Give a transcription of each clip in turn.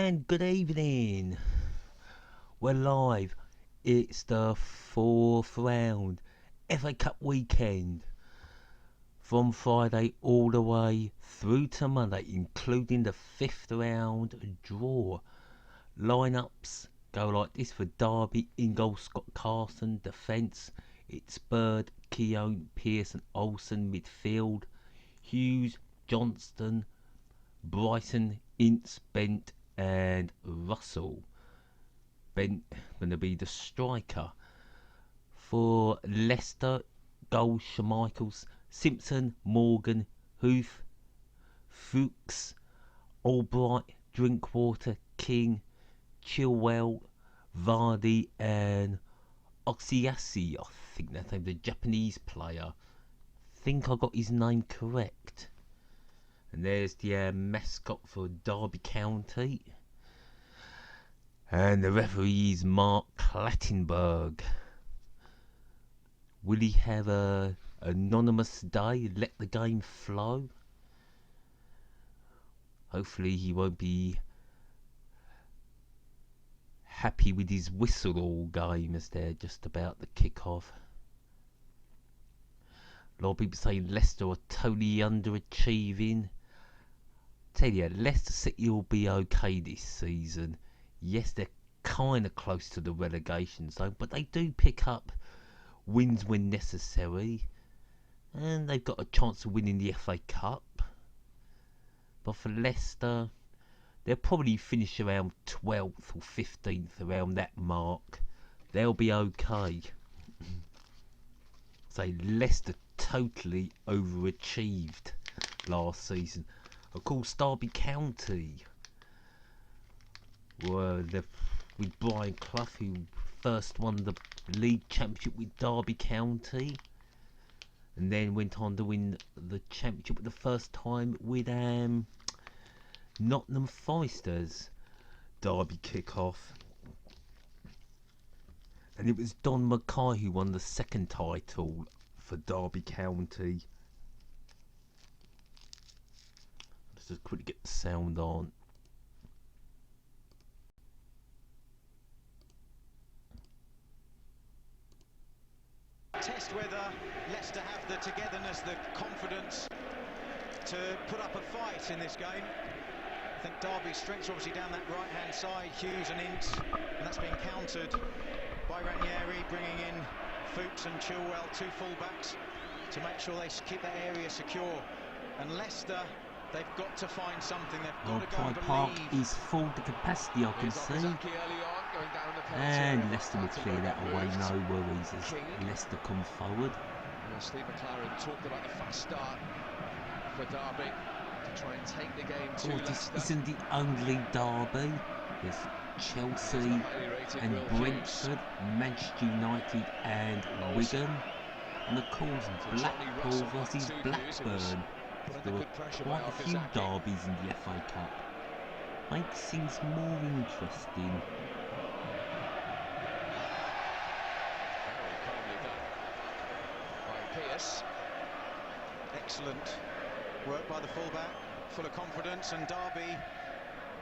And good evening. We're live. It's the fourth round FA Cup weekend from Friday all the way through to Monday, including the fifth round draw. Lineups go like this for Derby: in goal Scott Carson, defence it's Bird, Keown, Pearson, Olsen, midfield Hughes, Johnston, Bryson, Ince, Bent and Russell. Bent going to be the striker. For Leicester, goal Schmeichels, Simpson, Morgan, Hoof, Fuchs, Albright, Drinkwater, King, Chilwell, Vardy and Oxiasi. I think that's the Japanese player. Think I got his name correct. And there's the mascot for Derby County. And the referee is Mark Clattenburg. Will he have a anonymous day? Let the game flow? Hopefully he won't be happy with his whistle all game as they're just about to kick off. A lot of people saying Leicester are totally underachieving. Tell you, Leicester City will be okay this season. Yes, they're kind of close to the relegation zone, but they do pick up wins when necessary, and they've got a chance of winning the FA Cup. But for Leicester, they'll probably finish around 12th or 15th, around that mark. They'll be okay. So Leicester totally overachieved last season. Of course, Derby County were with Brian Clough, who first won the league championship with Derby County, and then went on to win the championship for the first time with Nottingham Forest as Derby kick-off. And it was Don Mackay who won the second title for Derby County. Let's just quickly get the sound on. Test whether Leicester have the togetherness, the confidence to put up a fight in this game. I think Derby's strengths are obviously down that right-hand side, Hughes and Ince, and that's being countered by Ranieri, bringing in Fuchs and Chilwell, two full-backs, to make sure they keep that area secure. And Leicester, they've got to find something. They've got to go and Park believe. is full to capacity, I can see. And Leicester will clear that away, no worries as Leicester come forward. Steve McLaren talked about the fast start for Derby to try and take the game to Leicester. This isn't the only derby. There's Chelsea and Brentford, Manchester United and Wigan. And of course Blackpool versus Blackburn. There were quite a few derbies in the FA Cup. Makes things more interesting. Excellent work by the fullback, full of confidence. And Derby,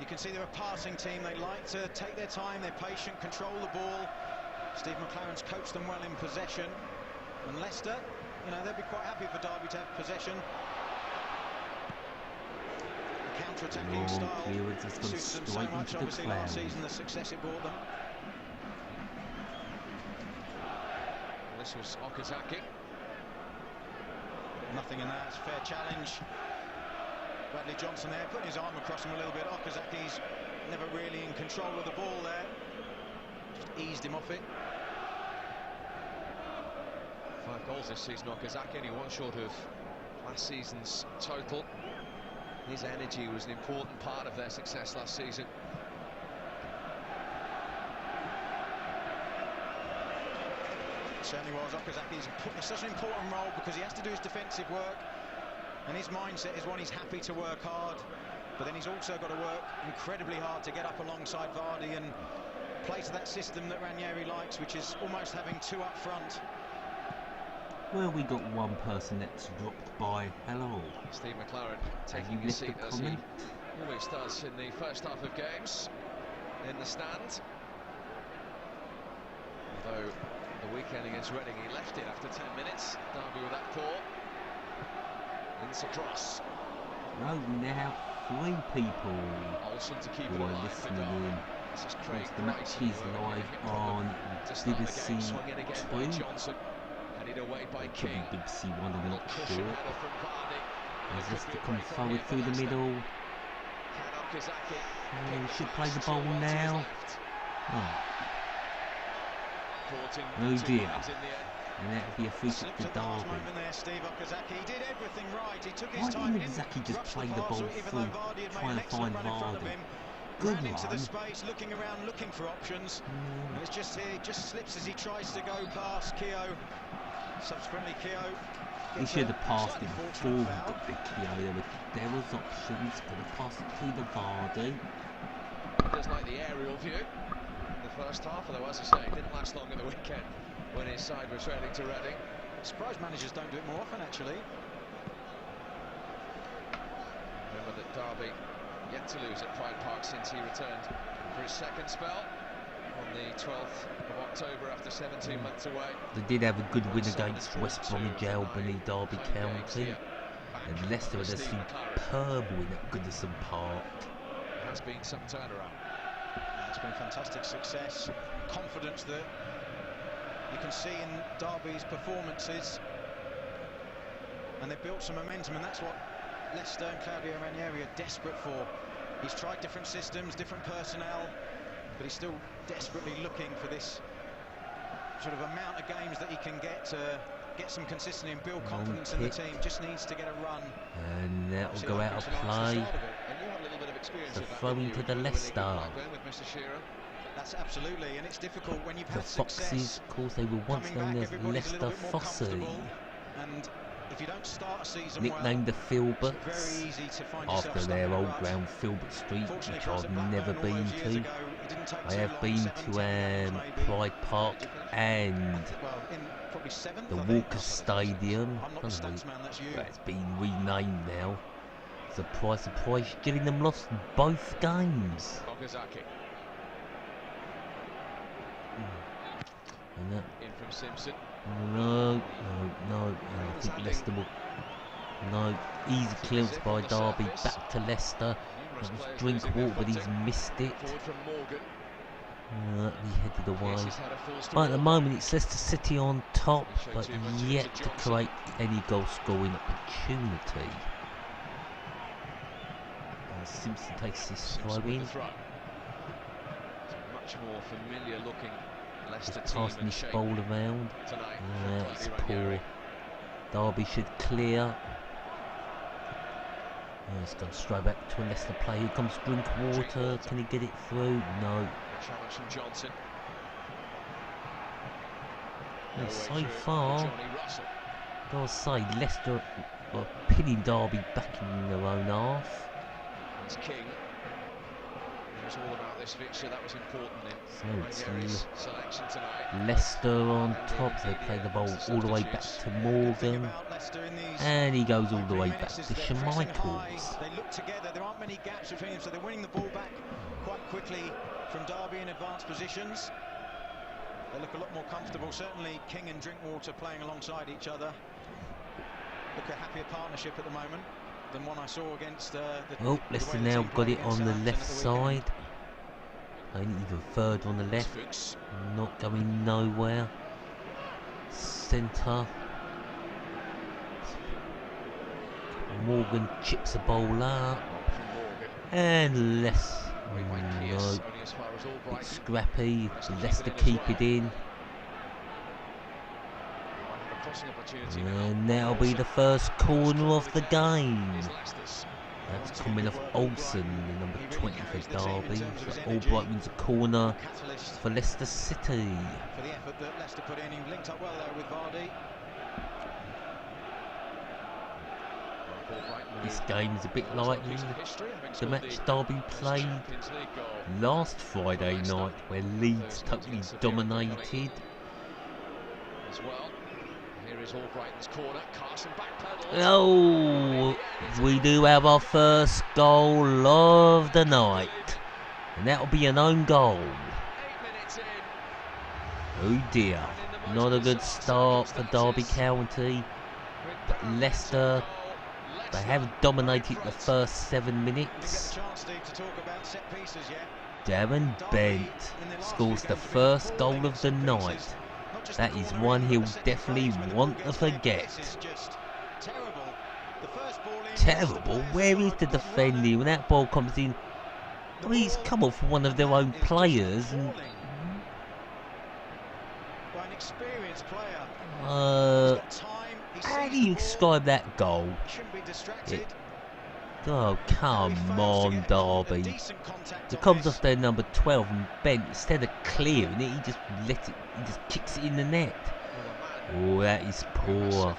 you can see they're a passing team. They like to take their time, they're patient, control the ball. Steve McLaren's coached them well in possession. And Leicester, you know, they'll be quite happy for Derby to have possession. The counter-attacking style suits them so much. Obviously last season, the success it brought them. This was Okazaki. Nothing in that, it's a fair challenge. Bradley Johnson there, putting his arm across him a little bit. Okazaki's never really in control of the ball there. Just eased him off it. 5 goals this season, Okazaki, only one short of last season's total. His energy was an important part of their success last season. Certainly was. Okazaki's such an important role because he has to do his defensive work, and his mindset is one he's happy to work hard, but then he's also got to work incredibly hard to get up alongside Vardy and play to that system that Ranieri likes, which is almost having two up front. Well, we got one person that's dropped by. Hello. Steve McLaren Have taking you his left seat a as he comment? Always does in the first half of games in the stand. Although the weekend against Reading he left it after 10 minutes. Derby with that thought. It's a cross. No, we now have 3 people Olsen to keep who it are alive for listening Derby. in. This is Of Craig course, the match Grayson, is who are live giving him on to start the BBC game, swung in again by 2. Johnson. Headed away by It could King. be BBC 1, I'm not Cushion sure. header from Vardy. As There could Leicester be a come break on forward here through for the Leicester. middle. Can Okazaki He pick should the play the pass, ball still one to his now. left. Oh, Caught in oh two dear. lines in the end. And that'll be a free kick Slipped for at the last Derby. moment there, Steve Okazaki. He did everything right. He took his Why time. He didn't didn't Okazaki just rush play the pass, ball even through, though Vardy had made trying an to find excellent run in front of Vardy? him. Good Ran into the run. space, looking around, looking for options. And it's just here, just slips as he tries to go past Keogh. Subsequently, Keogh. He should have passed it slightly before he fortunate foul. got the Keogh. There was options, could have passed it through the Vardy. Just like the aerial view in the first half, although as I say, it didn't last long at the weekend when his side was trailing to Reading. Surprised managers don't do it more often, actually. Remember that Derby yet to lose at Pride Park since he returned for his second spell on the 12th of October after 17 months away. They did have a good win against West Bromwich Albany, Derby County. And Leicester had a superb win at Goodison Park. It has been some turnaround. It's been fantastic success, confidence that you can see in Derby's performances, and they've built some momentum, and that's what Leicester and Claudio Ranieri are desperate for. He's tried different systems, different personnel, but he's still desperately looking for this sort of amount of games that he can get to get some consistency and build confidence in the team. Just needs to get a run. And that will go out of play. So throw to the Leicester. That's absolutely, and it's difficult when you've The had Foxes, success. of course, they were once Coming known back, as everybody's a little Leicester bit more Fosse. comfortable, and if you don't start a season Nicknamed the well, it's Filberts, very easy to find yourself after stuck their in a old rut. ground Filbert Street, Fortunately which for us I've at Blackburn never all been those years to. ago, it didn't take I too have long, been 7, 10 to games maybe. Pride Park and Well, in probably 7th, the I think. Walker Stadium. I'm not the stats man, that's you. But it's been renamed now. Surprise, surprise, Gillingham lost both games. Okazaki. And that, In from Simpson. no. I think Leicester will. No, easy clearance by Derby, back to Leicester. That was Drinkwater, but he's missed it. Forward from Morgan. He headed away. Yes, he's had a full Right, at the stop. moment it's Leicester City on top, but yet to create any goal scoring opportunity. Simpson takes this throw in. It's a much more familiar looking Leicester Just team passing and this shape ball around. tonight. It's poor. Derby should clear. It's gone straight back to a Leicester player. Here comes Drinkwater. Can he get it through? No. Challenge from Johnson. And so Johnny far, Russell. gotta say, Leicester are pinning Derby back in their own half. It's King. It was all about this fixture. That was important So in it's Ranieri's selection tonight. Leicester on top. They play the ball all the way back to Morgan. And he goes all the way back to Schmeichels. They look together. There aren't many gaps between them, so they're winning the ball back quite quickly from Derby in advanced positions. They look a lot more comfortable. Certainly King and Drinkwater playing alongside each other. Look a happier partnership at the moment than one I saw against Leicester now got it on the left side. Ain't even third on the left. Not going nowhere. Centre. Morgan chips the ball out. And Leicester. No. It's scrappy. Leicester keep it in. And that'll be the first corner of the game. That's coming off Olsen, the number 20 for Derby. So Albright wins a corner for Leicester City. For the effort that Leicester put in, he linked up well there with Vardy. This game is a bit like the match Derby played last Friday night, where Leeds totally dominated. Here is Albrighton's corner. Carson backpedals. Oh, we do have our first goal of the night. And that'll be an own goal. 8 minutes in. Oh dear. Not a good start for Derby County. But Leicester, they have dominated the first 7 minutes. Darren Bent scores the first goal of the night. That is one he'll definitely want to forget. Terrible? Where is the defending when that ball comes in? I mean, he's come off one of their own players and... how do you describe that goal? Oh, come on, Derby. It comes off their number 12 and Bent, instead of clearing it, he just kicks it in the net. Oh, that is poor.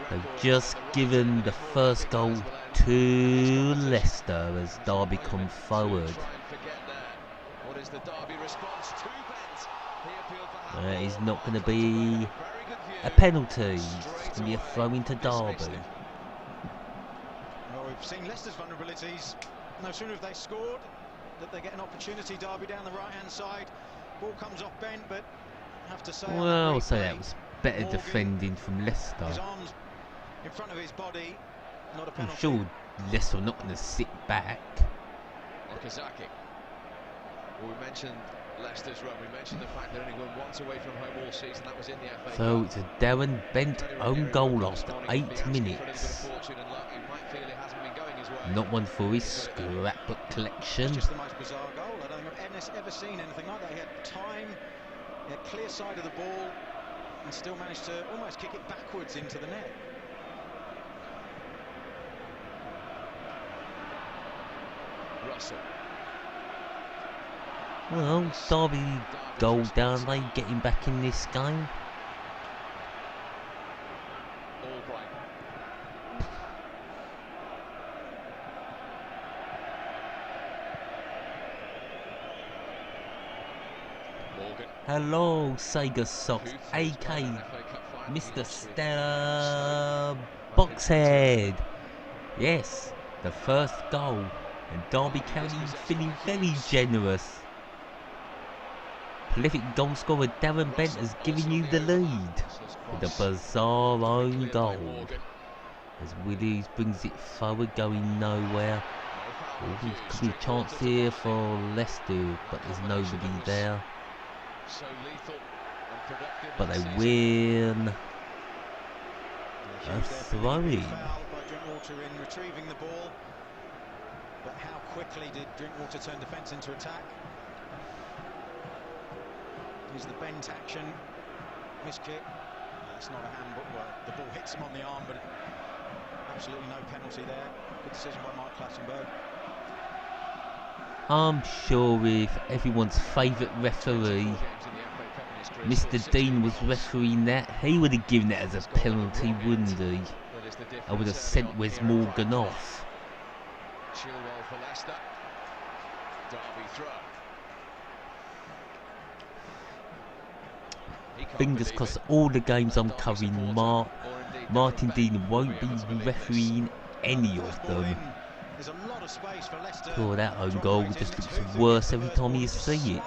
They've just given the first goal to Leicester as Derby come forward. That is not going to be a penalty. It's going to be a throw into Derby. Well, we've seen Leicester's vulnerabilities. No sooner have they scored that they get an opportunity. Derby down the right-hand side. Ball comes off Bent, but I have to say... Well, I'll say that was better defending from Leicester. His arms in front of his body. Not a penalty. I'm sure Leicester are not going to sit back. Okazaki. Well, we mentioned Leicester's run. We mentioned the fact they're only won once away from home all season. That was in the FA So Cup. it's a Darren Bent own goal after 8 minutes. Not one for his scrapbook collection. It's just the most bizarre goal. I don't think I've ever seen anything like that. He had time, he had clear side of the ball, and still managed to almost kick it backwards into the net. Russell. Well, Derby goal down, they getting back in this game. Hello, Sega Sox, AK Mr. Stella Boxhead. Yes, the first goal, and Derby County feeling very generous. Prolific goal scorer Darren Bent has given you the lead with a bizarre own goal. As Williams brings it forward, going nowhere. Oh, could be a chance here for Leicester, but there's nobody there. But they win a throw-in. In retrieving the ball, but how quickly did Drinkwater turn defence into attack? Here's the Bent action, miss kick. That's not a handball. Well, the ball hits him on the arm, but absolutely no penalty there. Good decision by Mike Clattenburg. I'm sure if everyone's favourite referee, Mr. Dean, was refereeing that, he would have given it as a penalty, wouldn't he? I would have sent Wes Morgan off. Chilwell for Leicester. Derby throw. Fingers crossed all the games I'm covering, Martin Dean won't be refereeing any of them. Oh, that own goal just looks worse every time you see it.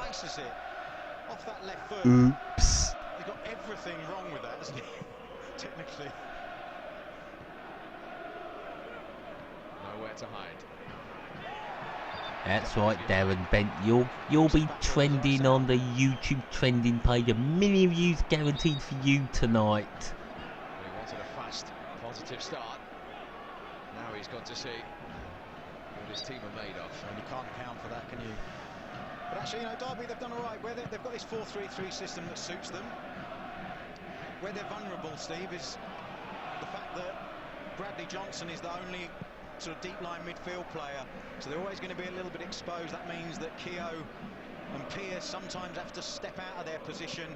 Oops. He's got everything wrong with that, hasn't he? Technically. Nowhere to hide. That's right, Darren Bent. You'll be trending on the YouTube trending page. 1 million views guaranteed for you tonight. He wanted a fast, positive start. Now he's got to see what his team are made of. And you can't account for that, can you? But actually, you know, Derby, they've done all right. Where they've got this 4-3-3 system that suits them. Where they're vulnerable, Steve, is the fact that Bradley Johnson is the only sort of deep line midfield player, so they're always going to be a little bit exposed. That means that Keogh and Pearce sometimes have to step out of their position,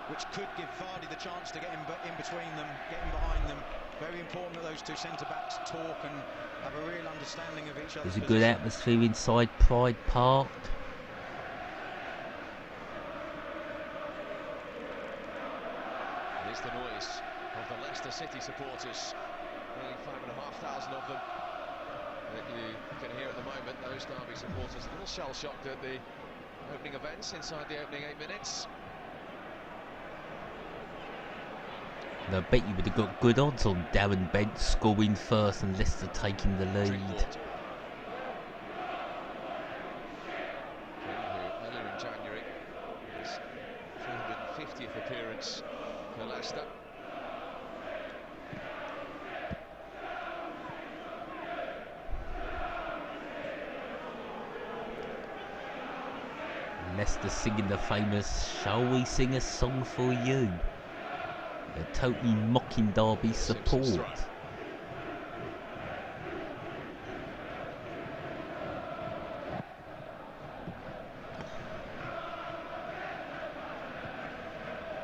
which could give Vardy the chance to get in between them, get in behind them. Very important that those two centre-backs talk and have a real understanding of each other. There's a good atmosphere inside Pride Park. City supporters, nearly 5,500 of them that you can hear at the moment. Those Derby supporters a little shell-shocked at the opening events inside the opening 8 minutes. And I bet you would have got good odds on Darren Bent scoring first and Leicester taking the lead. Who earlier in January, his 350th appearance for Leicester. Leicester singing the famous "Shall We Sing a Song for You?" They're totally mocking Derby's support.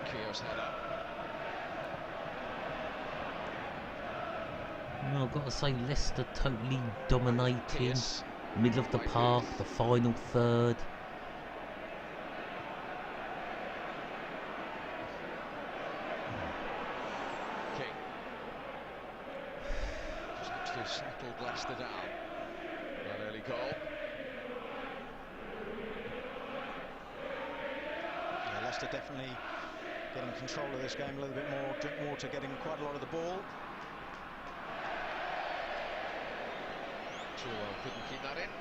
Keogh's header. Well, I've got to say, Leicester totally dominating. Middle of the park, the final third. Settled Leicester down. That early goal. Yeah, Leicester definitely getting control of this game a little bit more. Drinkwater getting quite a lot of the ball. Chilwell couldn't keep that in.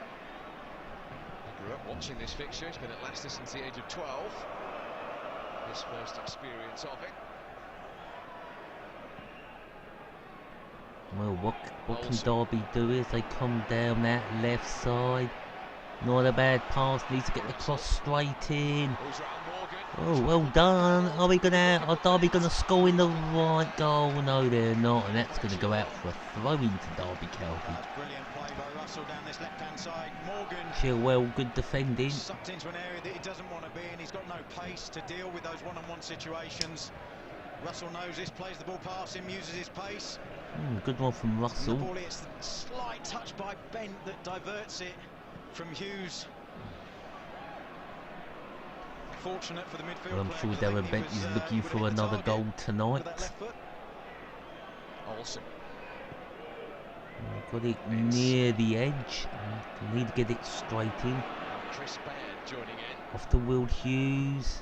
He grew up watching this fixture. He's been at Leicester since the age of 12. His first experience of it. Well, what can Derby do is they come down that left side. Not a bad pass, needs to get the cross straight in. Oh, well done. Are Derby gonna score in the right goal? No, they're not, and that's gonna go out for a throw into Derby County. Brilliant play by Russell down this left-hand side. Morgan. Chilwell, good defending. Sucked into an area that he doesn't want to be in. He's got no pace to deal with those one-on-one situations. Russell knows this, plays the ball past him, uses his pace. Good one from Russell. The ball, it's a slight touch by Bent that diverts it from Hughes. Fortunate for the midfield. Well, I'm sure Darren Bent is looking for another goal tonight. Olsen. Got it near the edge. Need to get it straight in. Chris Baird joining in. Off to Will Hughes.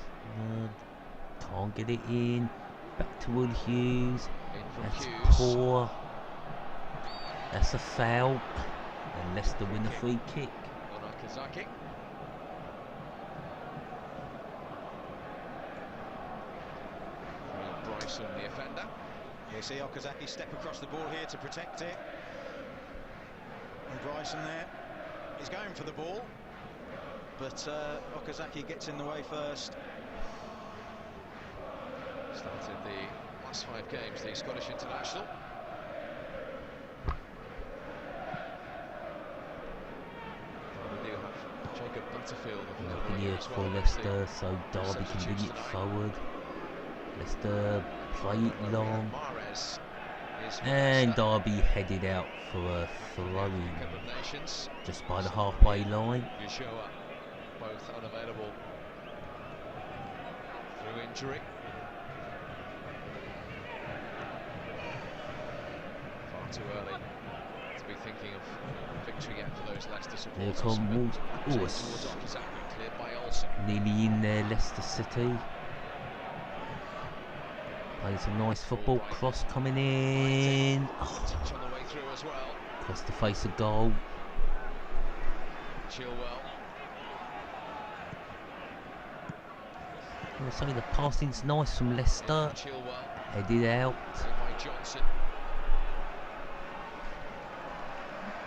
Can't get it in. Back to Will Hughes. That's poor. That's a foul. And Leicester win a free kick. Okazaki. Bryson, the offender. You see Okazaki step across the ball here to protect it. And Bryson there is going for the ball. But Okazaki gets in the way first. Started the last 5 games, the Scottish international. We do have Jacob Butterfield. Nothing here for Leicester, so Derby can bring it forward. Leicester play it long. And Derby headed out for a throw-in just by the halfway line. Both unavailable through injury. Far too early to be thinking of victory yet for those Leicester supporters. Here comes cleared by Olsen. Nearly in there, Leicester City. Playing some nice football, cross coming in. Touch on the way through as well. Across the face of goal. Chilwell. I'll say the passing's nice from Leicester. Headed out. By Johnson.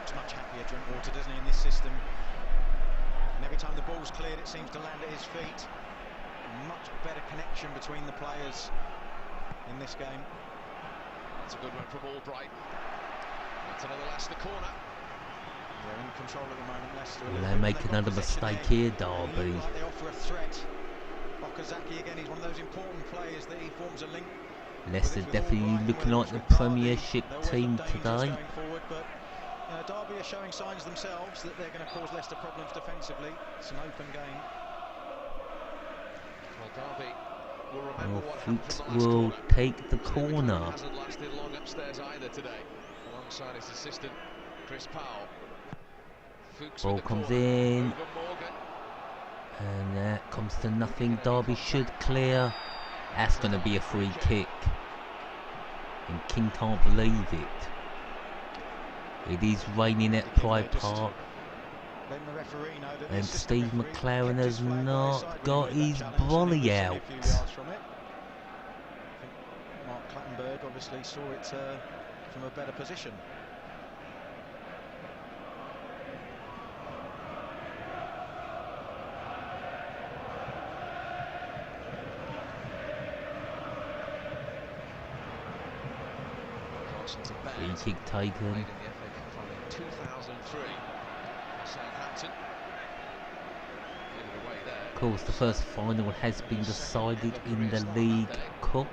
It's much happier Drinkwater, doesn't he, in this system? And every time the ball's cleared, it seems to land at his feet. Much better connection between the players in this game. That's a good one from Albright. That's another Leicester corner. They're in control at the moment, Leicester. They make another mistake here, Derby. Like they offer a threat. Okazaki again, he's one of those important players that he forms a link. Leicester definitely looking like the Premiership team today. Forward, but Derby are showing signs themselves that they're going to cause Leicester problems defensively. It's an open game. Well, Derby will remember what happened Fuchs from the last will corner. take the Stephen corner. Clement hasn't lasted long upstairs either today, alongside his assistant Chris Powell. Fuchs Ball with the comes corner in, over Morgan. and that comes to nothing. Derby should clear. That's going to be a free kick. And King can't believe it. It is raining at Pride Park. And Steve McLaren has not got his brolly out. Mark Clattenburg obviously saw it from a better position. Free kick taken. Of course, the first final has been decided in the League Cup.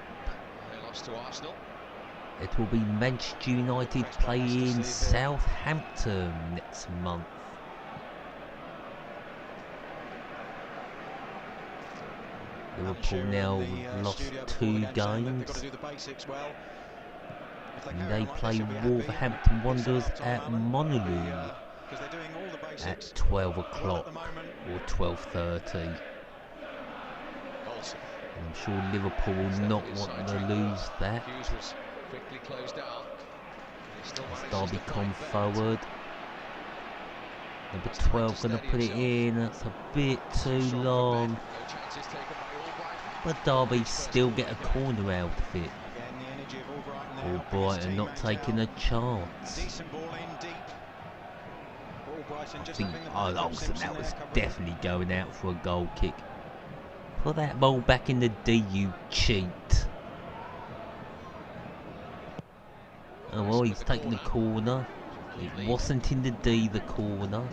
It will be Manchester United playing Southampton next month. Liverpool now lost 2 games. And they play Wolverhampton Wanderers at Molineux at 12 o'clock or 12:30. I'm sure Liverpool will not want to lose that. As Derby come forward. Number 12 going to put it in. That's a bit too long. But Derby still get a corner out of it. Albrighton not taking a chance. I think Olsen, that was definitely going out for a goal kick. Put that ball back in the D, you cheat. Oh well, he's taking the corner. It wasn't in the D, the corner.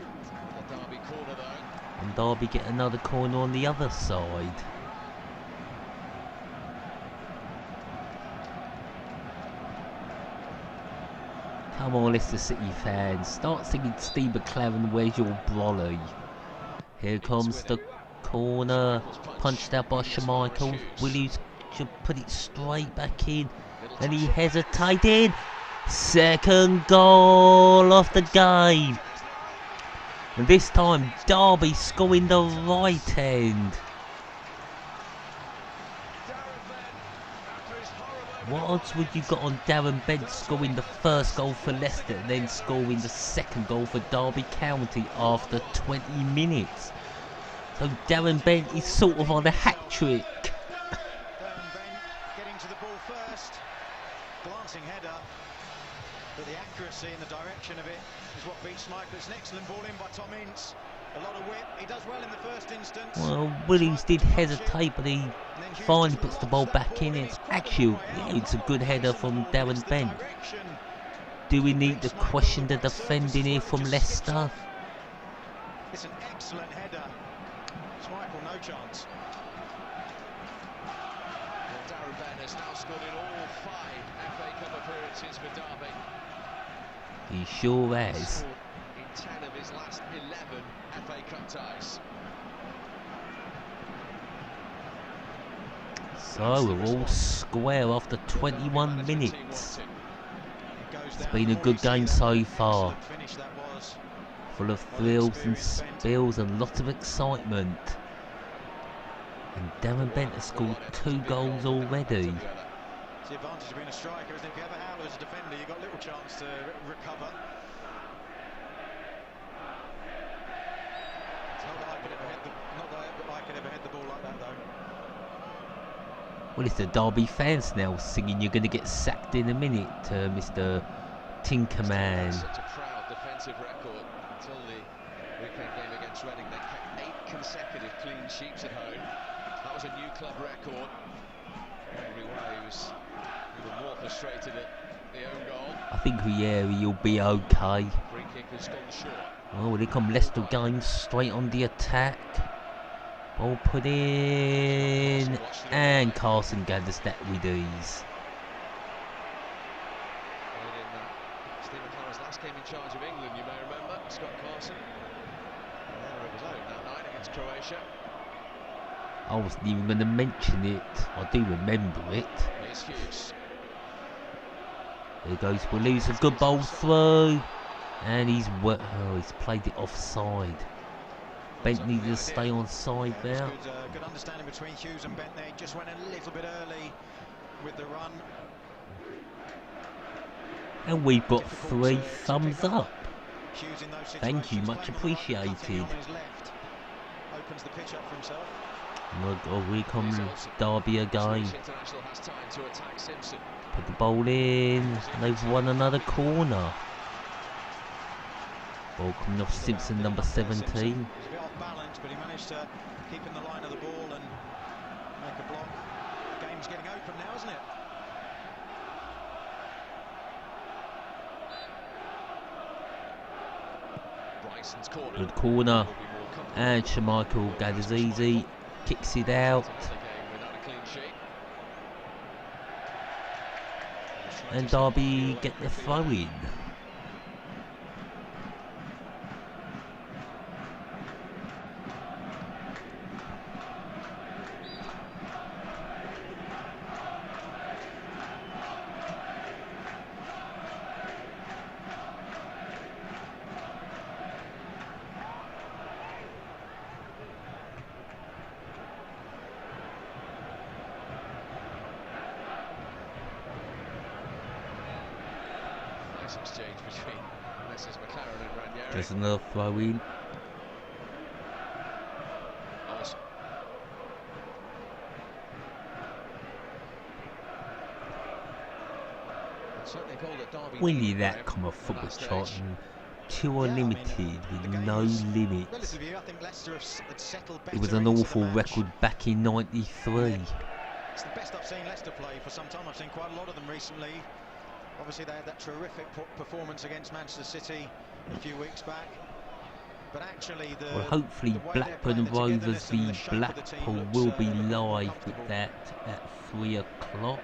And Derby get another corner on the other side. Come on, Leicester City fans, start singing Steve McLaren, where's your brolly? Here comes the corner, punched out by Schmeichel. Williams should put it straight back in, and he hesitated. Second goal of the game. And this time, Derby scoring the right end. What odds would you got on Darren Bent scoring the first goal for Leicester and then scoring the second goal for Derby County after 20 minutes? So Darren Bent is sort of on a hat-trick. Darren Bent getting to the ball first. Glancing header, but the accuracy and the direction of it is what beats Schmeichel. It's an excellent ball in by Tom Ince. A lot of whip. He does well in the first instance. Well, Williams did hesitate, but he finally puts the ball back in. It's actually, it's a good header from Darren Bent. Do we need to question the defending here from Leicester? It's an excellent header. Schmeichel, no chance. Well, Darren Bent has now scored in all 5 FA Cup appearances for Derby. He sure has. In 10 of his last 11 FA Cup ties. So we're all square after 21 minutes. It's been a good game so far. Full of thrills and spills and lots of excitement. And Darren Bent has scored 2 goals already. It's the advantage of being a striker, isn't it? If you ever howl as a defender, you've got little chance to recover. It's not that I could ever head the ball like that, though. Well, it's the Derby fans now singing "You're going to get sacked in a minute," Mr. Tinkerman. Such a proud defensive record until the weekend game against Reading. They kept 8 consecutive clean sheets at home. That was a new club record. Henry Way was even more frustrated at the own goal. I think Refeere will be okay. Free kick has gone short. Oh, here come Leicester going straight on the attack. Ball put in, and Carson gathers that with ease. Steve McLaren's last game in charge of England, you may remember, Scott Carson. There of his own that night against Croatia. I wasn't even going to mention it. I do remember it. Here's Hughes. There goes Willie. A good bowl through. And he's played it offside. Bentley to stay on side there. Good understanding between Hughes and Bentley. Just went a little bit early with the run. And we've got 3 thumbs up. Thank you, much appreciated. Opens the pitch up for himself. Oh, here comes Derby again. Put the ball in. They've won another corner. Ball coming off Simpson, number 17. He's a bit off balance, but he managed to keep in the line of the ball and make a block. The game's getting open now, isn't it? Bryson's corner. Good corner. And Shamichael Gadazizi kicks it out. And Derby get the throw in. Exchange between Messrs. McLaren and Ranieri. There's another throw in. When you that come off football chart and 2 are limited with no limits. It was an awful record back in '93. It's the best I've seen Leicester play for some time. I've seen quite a lot of them recently. Obviously they had that terrific performance against Manchester City a few weeks back. But actually well, hopefully Blackburn Rovers v Blackpool will be live with that at 3 o'clock.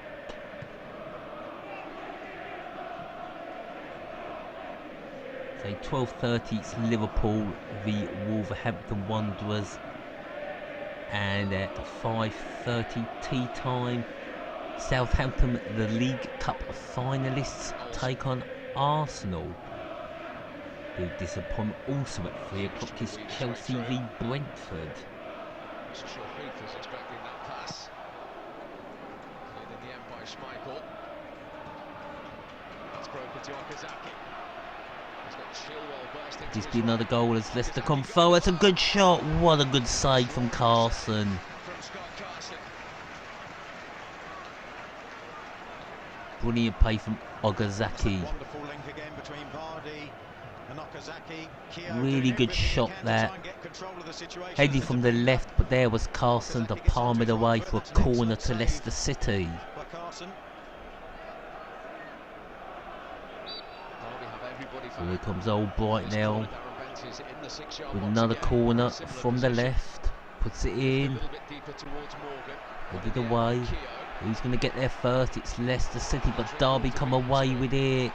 So 12:30 it's Liverpool v Wolverhampton Wanderers. And at 5:30 tea time, Southampton, the League Cup finalists, take on Arsenal. Big disappointment also at 3 o'clock is Chelsea v Brentford. Refeere expecting that pass. In the end by Schmeichel. That's broken to Okazaki. He's got Chilwell bursting. This be another goal as Leicester come forward. It's a good shot. What a good save from Carson. Brilliant play from Okazaki. Really good shot there. Heading from the left, but there was Carson to palm it away for a corner to Leicester City. Here comes Albright now with another corner from the left. Puts it in. Headed away. Who's going to get there first? It's Leicester City, but Derby come away with it.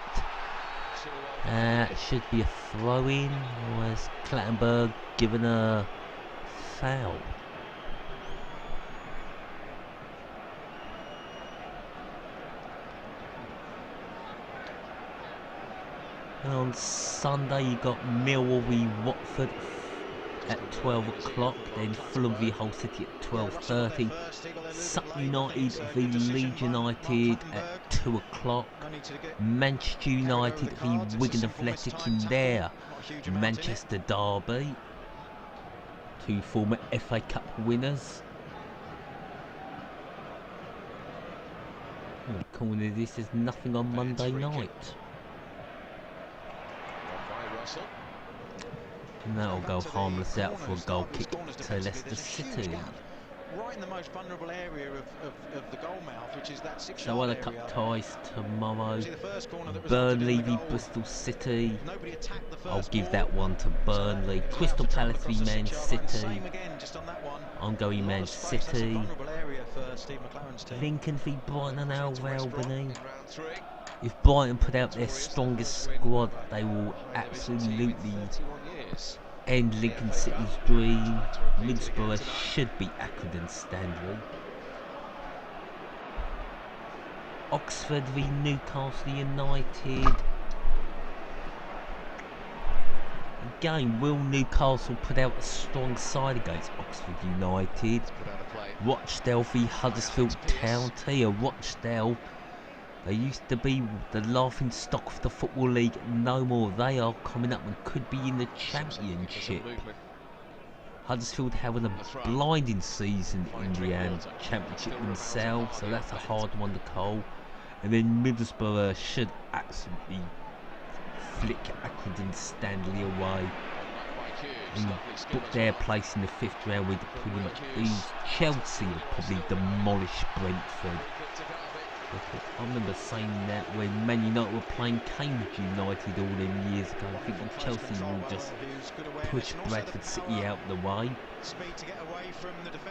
It should be a throw-in. Or has Clattenburg given a foul? And on Sunday you got Millwall v Watford at 12 o'clock, then Fulham v Hull City at 12:30, Sutton United v Leeds United at 2 o'clock, Manchester United v Wigan Athletic in their Manchester derby, 2 former FA Cup winners. Calling this is nothing on Monday night. And that'll go harmless out for a goal kick to Leicester City. Right in the most vulnerable area of the goal mouth, which is that 6 So other cup ties tomorrow. Burnley v Bristol City. I'll give that one to Burnley. Crystal Palace v Man City. I'm going Man City. Lincoln v Brighton and Albany. If Brighton put out their strongest squad, they will absolutely end Lincoln City's dream. Middlesbrough should beat Accrington Stanley. Oxford v Newcastle United. Again, will Newcastle put out a strong side against Oxford United? Rochdale v Huddersfield Town. Rochdale, they used to be the laughing stock of the Football League. No more. They are coming up and could be in the Championship. Huddersfield having a blinding season in the Championship themselves, so that's a hard one to call. And then Middlesbrough should absolutely flick Accrington Stanley away and book their place in the 5th round with pretty much these. Chelsea will probably demolish Brentford. I remember saying that when Man United were playing Cambridge United all them years ago. I think Chelsea will just push Bradford City out the way.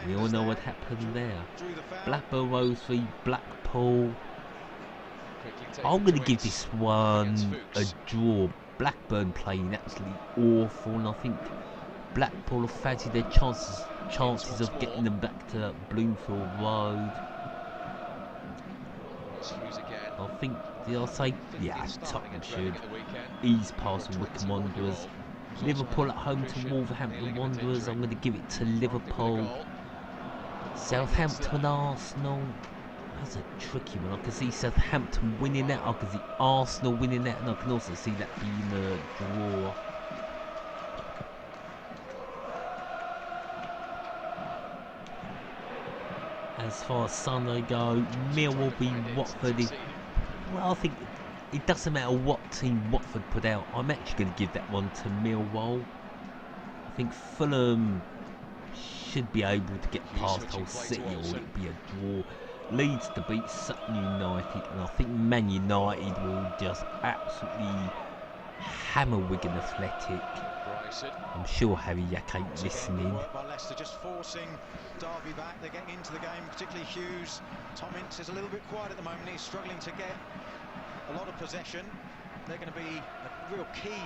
We all know what happened there. Blackburn Rovers v Blackpool. I'm going to give this one a draw. Blackburn playing absolutely awful, and I think Blackpool have fancied their chances of getting them back to Bloomfield Road. I think, did I say? Yeah, Tottenham should ease past Wycombe Wanderers. Liverpool at home to Wolverhampton Wanderers. I'm going to give it to Liverpool. Southampton Arsenal. That's a tricky one. I can see Southampton winning that. I can see Arsenal winning that, and I can also see that being a draw. As far as Sunday go, Millwall v Watford. Well, I think it doesn't matter what team Watford put out. I'm actually going to give that one to Millwall. I think Fulham should be able to get past Hull City, or it'll be a draw. Leeds to beat Sutton United, and I think Man United will just absolutely hammer Wigan Athletic. I'm sure Harry Yak ain't listening. By Leicester just forcing Derby back. They're getting into the game, particularly Hughes. Tom Ince is a little bit quiet at the moment. He's struggling to get a lot of possession. They're going to be a real key,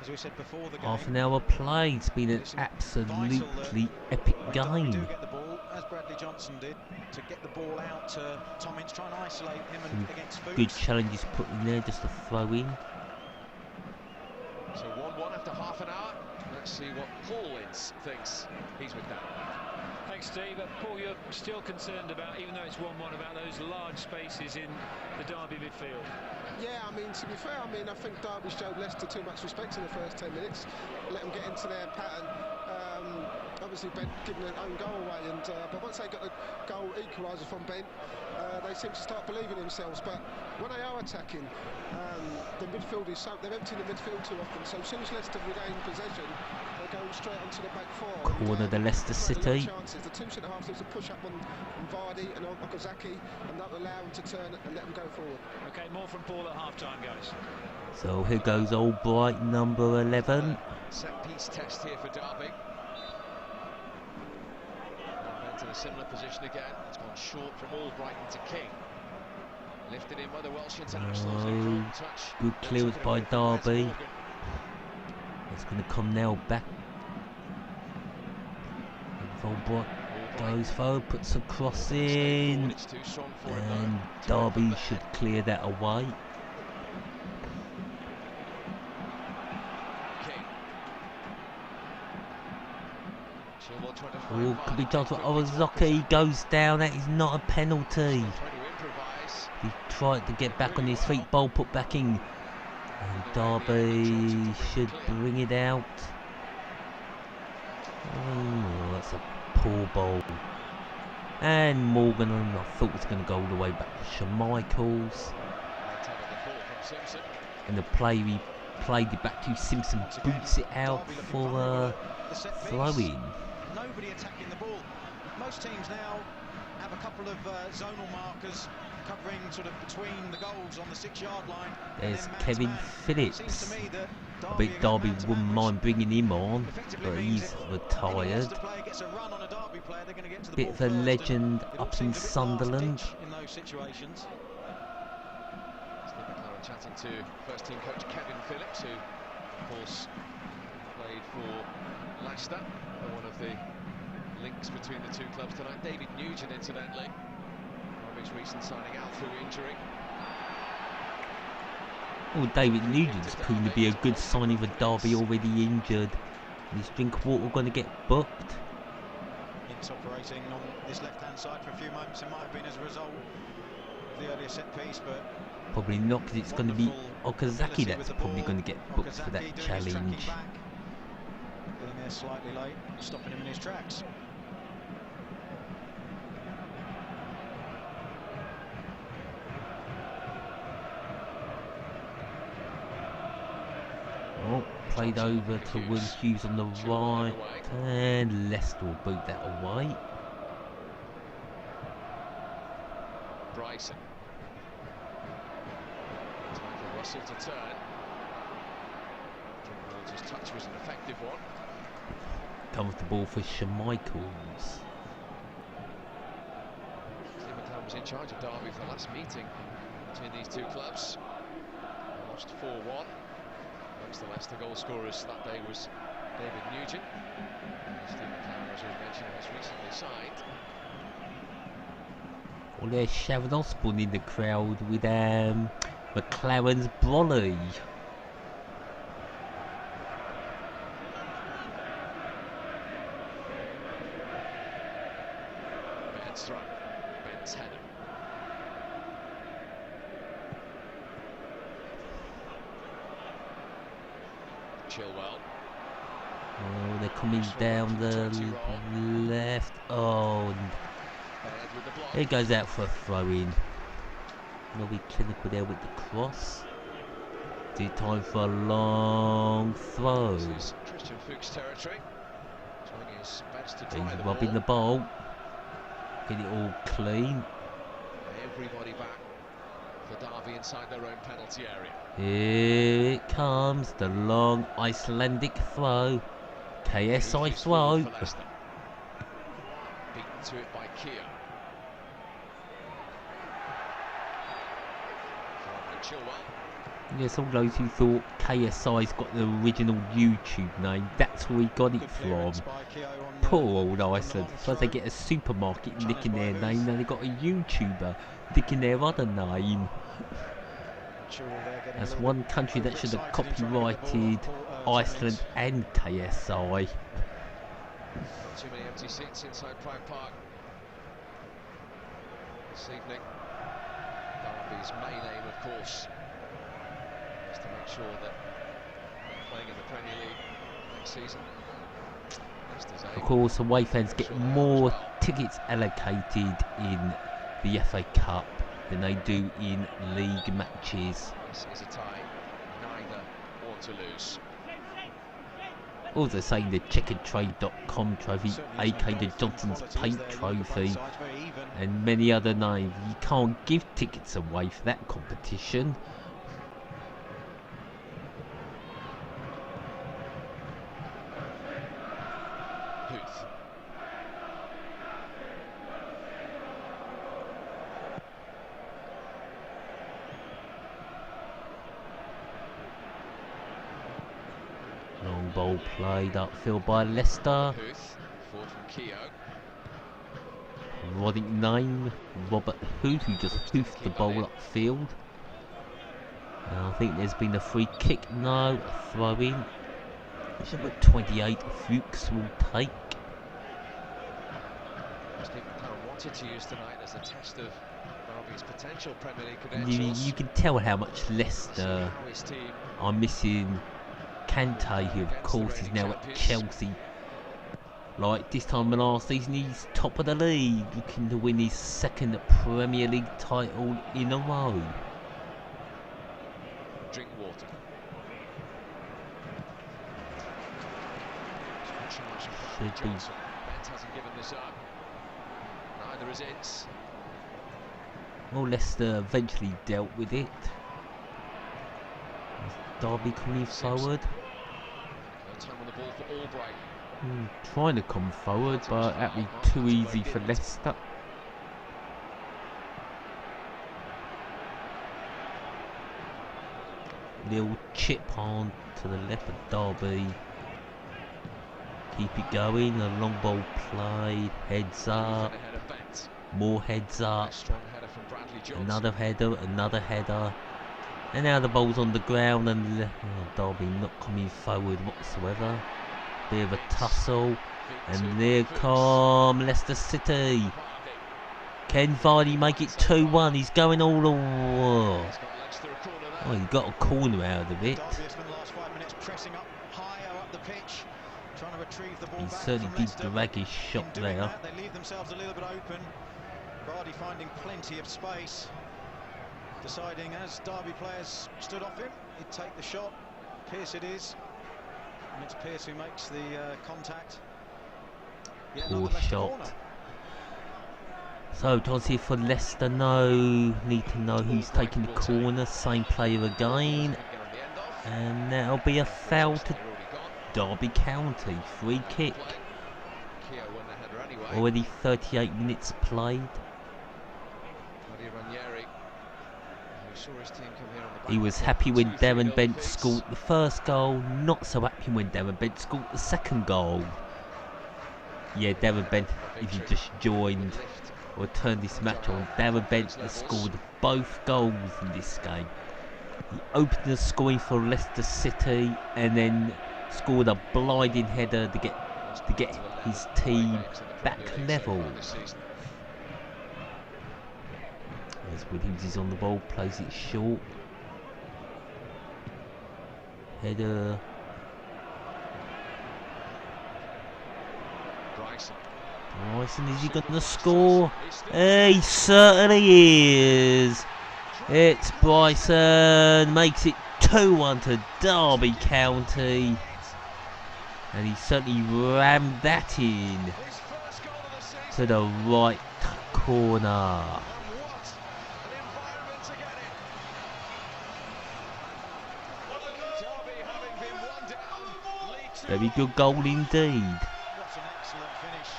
as we said before the game. Half an hour played. It's been an absolutely epic game. Do get the ball, as Bradley Johnson did, to get the ball out to Tom Ince, try and isolate him and against Fuchs. Good challenges put in there, just a throw in. So 1-1 after half an hour. Let's see what Paul Ince thinks. He's with that. Thanks, Steve. Paul, you're still concerned about, even though it's 1-1, about those large spaces in the Derby midfield. Yeah, I mean, to be fair, I think Derby showed Leicester too much respect in the first 10 minutes. Let them get into their pattern. Obviously, Ben giving an own goal away, but once they got the goal equaliser from Ben, they seem to start believing themselves. But when they are attacking, the midfield is they're emptying the midfield too often. So as soon as Leicester regain possession, they're going straight onto the back four. Corner the Leicester City. The two centre halves need to push up on Vardy and Okazaki, and not allow them to turn and let them go forward. Okay, more from Paul at half-time, guys. So here goes Albright, number 11. Set-piece test here for Derby. In a similar position again. It's gone short from Albright into King. Lifted in by the Welsh internationals. Good clearance by Derby. It's going to come now back. Albright goes forward, puts a cross in, and Derby should clear that away. Oh, could be done for Owazaki. Goes down. That is not a penalty. He tried to get back on his feet. Ball put back in. And Derby should bring it out. Oh, that's a poor ball. And Morgan, I thought was going to go all the way back to Michaels. And the play we played it back to Simpson boots it out for a throw-in. Nobody attacking the ball. Most teams now have a couple of zonal markers covering sort of between the goals on the 6-yard line. There's Kevin Phillips. I bet Derby wouldn't mind bringing him on, but he's retired. Bit of a legend up in Sunderland. In those situations. Steve McLaren chatting to first team coach Kevin Phillips, who of course played for Leicester, one of the links between the two clubs tonight. David Nugent, incidentally, Derby's recent signing out through injury. Oh, David Nugent's proving to be a good signing for Derby, already injured. Is Drinkwater going to get booked? It's operating on this left-hand side for a few moments. It might have been as a result of the earlier set piece, but Probably not, because it's going to be Okazaki that's probably going to get booked for that challenge. Getting there slightly late, stopping him in his tracks. Oh, played over to Will Hughes on the right, and Leicester will boot that away. Bryson. Time for Russell to turn. His touch was an effective one. Comes the ball for Schmeichels. Steve McClaren was in charge of Derby for the last meeting between these two clubs. They lost 4-1. Amongst the Leicester goal scorers that day was David Nugent. Steve McClaren, as we mentioned, was recently signed. Well, there's Sharon Osbourne in the crowd with McLaren's brolly. Ben's throw. Ben's header. Chilwell. Oh, they're coming down the left. Oh, and it goes out for a throw-in. Not be clinical there with the cross. Did time for a long throw. This is Christian Fuchs territory. Trying his best to try He's robbing the ball. Get it all clean. Everybody back for Derby inside their own penalty area. Here it comes, the long Icelandic throw. KSI throw. Beaten to it by Keogh. Yes, all those who thought KSI's got the original YouTube name, that's where he got it from. Poor old Iceland. First they get a supermarket nicking their name, now they got a YouTuber nicking their other name. That's one country that should have copyrighted Iceland and KSI. Not too many empty seats inside Pride Park this evening. Derby's main aim, of course, is to make sure that they're playing in the Premier League next season. Of course, away fans get more tickets allocated in the FA Cup than they do in league matches. This is a tie. Neither want to lose. Also saying the checkertrade.com trophy, aka the Johnson's Paint trophy, and many other names. You can't give tickets away for that competition. Huth. Long ball played upfield by Leicester. Huth. Forward from Keogh. Roddick name, Robert Huth, who just hoofed the ball upfield. I think there's been a free kick. No, a throw in. Which number 28 Fuchs will take. Steve McClaren wanted to use tonight as a test of Derby's potential Premier League credentials. You can tell how much Leicester are missing Kante, who of course is now at Chelsea. Like this time last season, he's top of the league, looking to win his second Premier League title in a row. Drinkwater. Should be. Bent hasn't given this up. Neither is it. Well, Leicester eventually dealt with it. Derby coming forward. No time on the ball for Albright. Trying to come forward, but that'd be too easy for Leicester. Little chip on to the left of Derby. Keep it going. A long ball played. Heads up. More heads up. Another header. Another header. And now the ball's on the ground, and Derby not coming forward whatsoever. Bit of a tussle. And there come Leicester City. Can Vardy make it 2-1? He's going all over. Oh, he got a corner out of it. He certainly did drag his shot there. They leave themselves a little bit open. Vardy finding plenty of space. Deciding as Derby players stood off him, he'd take the shot. Pearce it is. And it's Pearce who makes the contact. Poor shot. So, obviously for Leicester, need to know who's taking the corner. Same player again. And that'll be a foul to Derby County. Free kick. Already 38 minutes played. He was happy when Darren Bent scored the first goal. Not so happy when Darren Bent scored the second goal. Yeah, Darren Bent, if you just joined or turned this match on, Darren Bent has scored both goals in this game. He opened the scoring for Leicester City and then scored a blinding header to get his team back level. As Williams is on the ball, plays it short. Header. Bryson, is he going to score? He certainly is. It's Bryson, makes it 2-1 to Derby County. And he certainly rammed that in to the right corner. Very good goal indeed. What an excellent finish.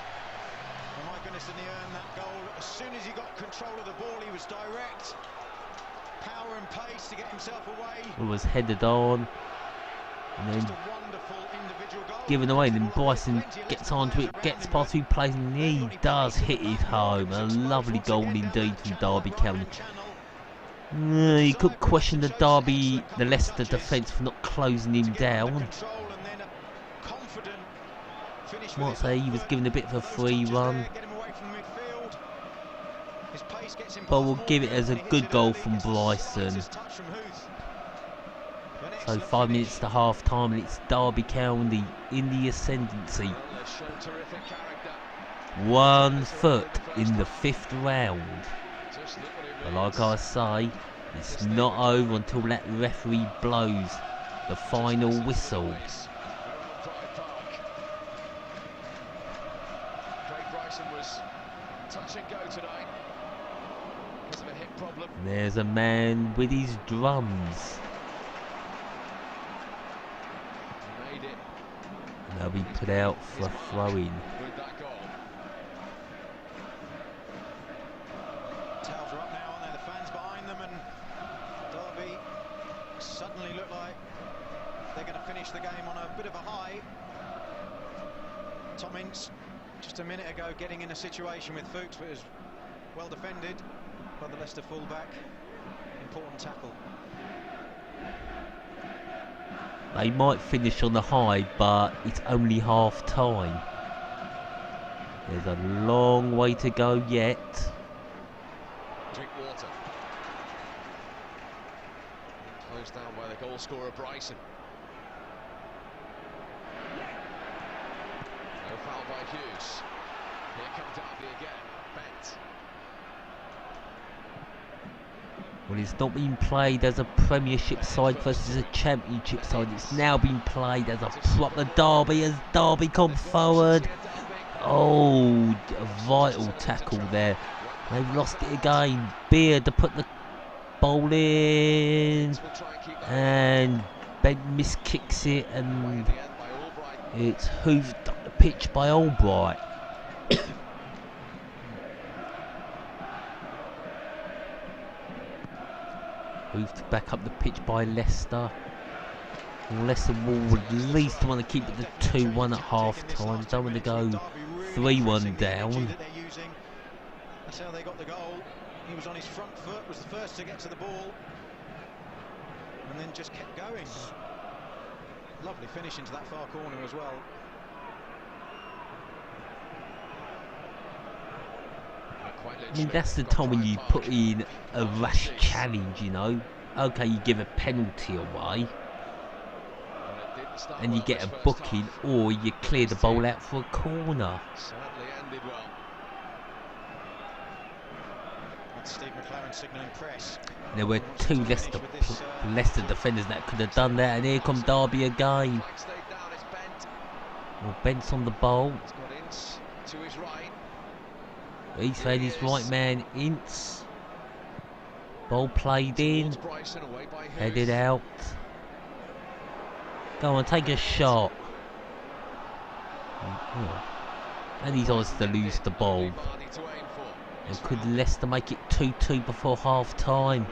Oh my goodness, did he earn that goal? As soon as he got control of the ball, he was direct. Power and pace to get himself away. It was headed on. And then given away, then Bryson gets onto it, gets past 2 players, and he does hit it home. A lovely goal indeed from Derby County. You could question the Leicester defence for not closing him down. Might say he was given a bit of a free run, but we'll give it as a good goal from Bryson. So 5 minutes to half time, and it's Derby County in the ascendancy. 1 foot in the 5th round. But like I say, it's not over until that referee blows the final whistle. And there's a man with his drums. And they'll be put out for a throw-in. Towels are up now, aren't there? The fans behind them, and Derby suddenly look like they're going to finish the game on a bit of a high. Tom Ince, just a minute ago, getting in a situation with Fuchs, but it was well defended by the Leicester fullback. Important tackle. They might finish on the high, but it's only half time. There's a long way to go yet. Drink water. Closed down by the goal scorer Bryson. No foul by Hughes. Here comes Derby again. Bent. Well, it's not been played as a Premiership side versus a Championship side. It's now been played as a proper derby as Derby come forward. Oh, a vital tackle there. They've lost it again. Beard to put the ball in. And Ben miskicks it, and it's hoofed up the pitch by Albright. Moved back up the pitch by Leicester. Leicester will at least want to keep it to 2-1 at half time. Don't want to go 3-1 down. That's how they got the goal. He was on his front foot, was the first to get to the ball, and then just kept going. Lovely finish into that far corner as well. I mean, that's the time when you put in a rash challenge, you know. Okay, you give a penalty away and you get a booking, or you clear the ball out for a corner. Certainly ended well. That's Steve McLaren signalling press. There were two Leicester defenders that could have done that, and here comes Derby again. Well, Bent's on the ball. He's had his right man, Ince. Ball played in. Headed out. Go on, take a shot. And he's honest to lose the ball. And could Leicester make it 2-2 before half time?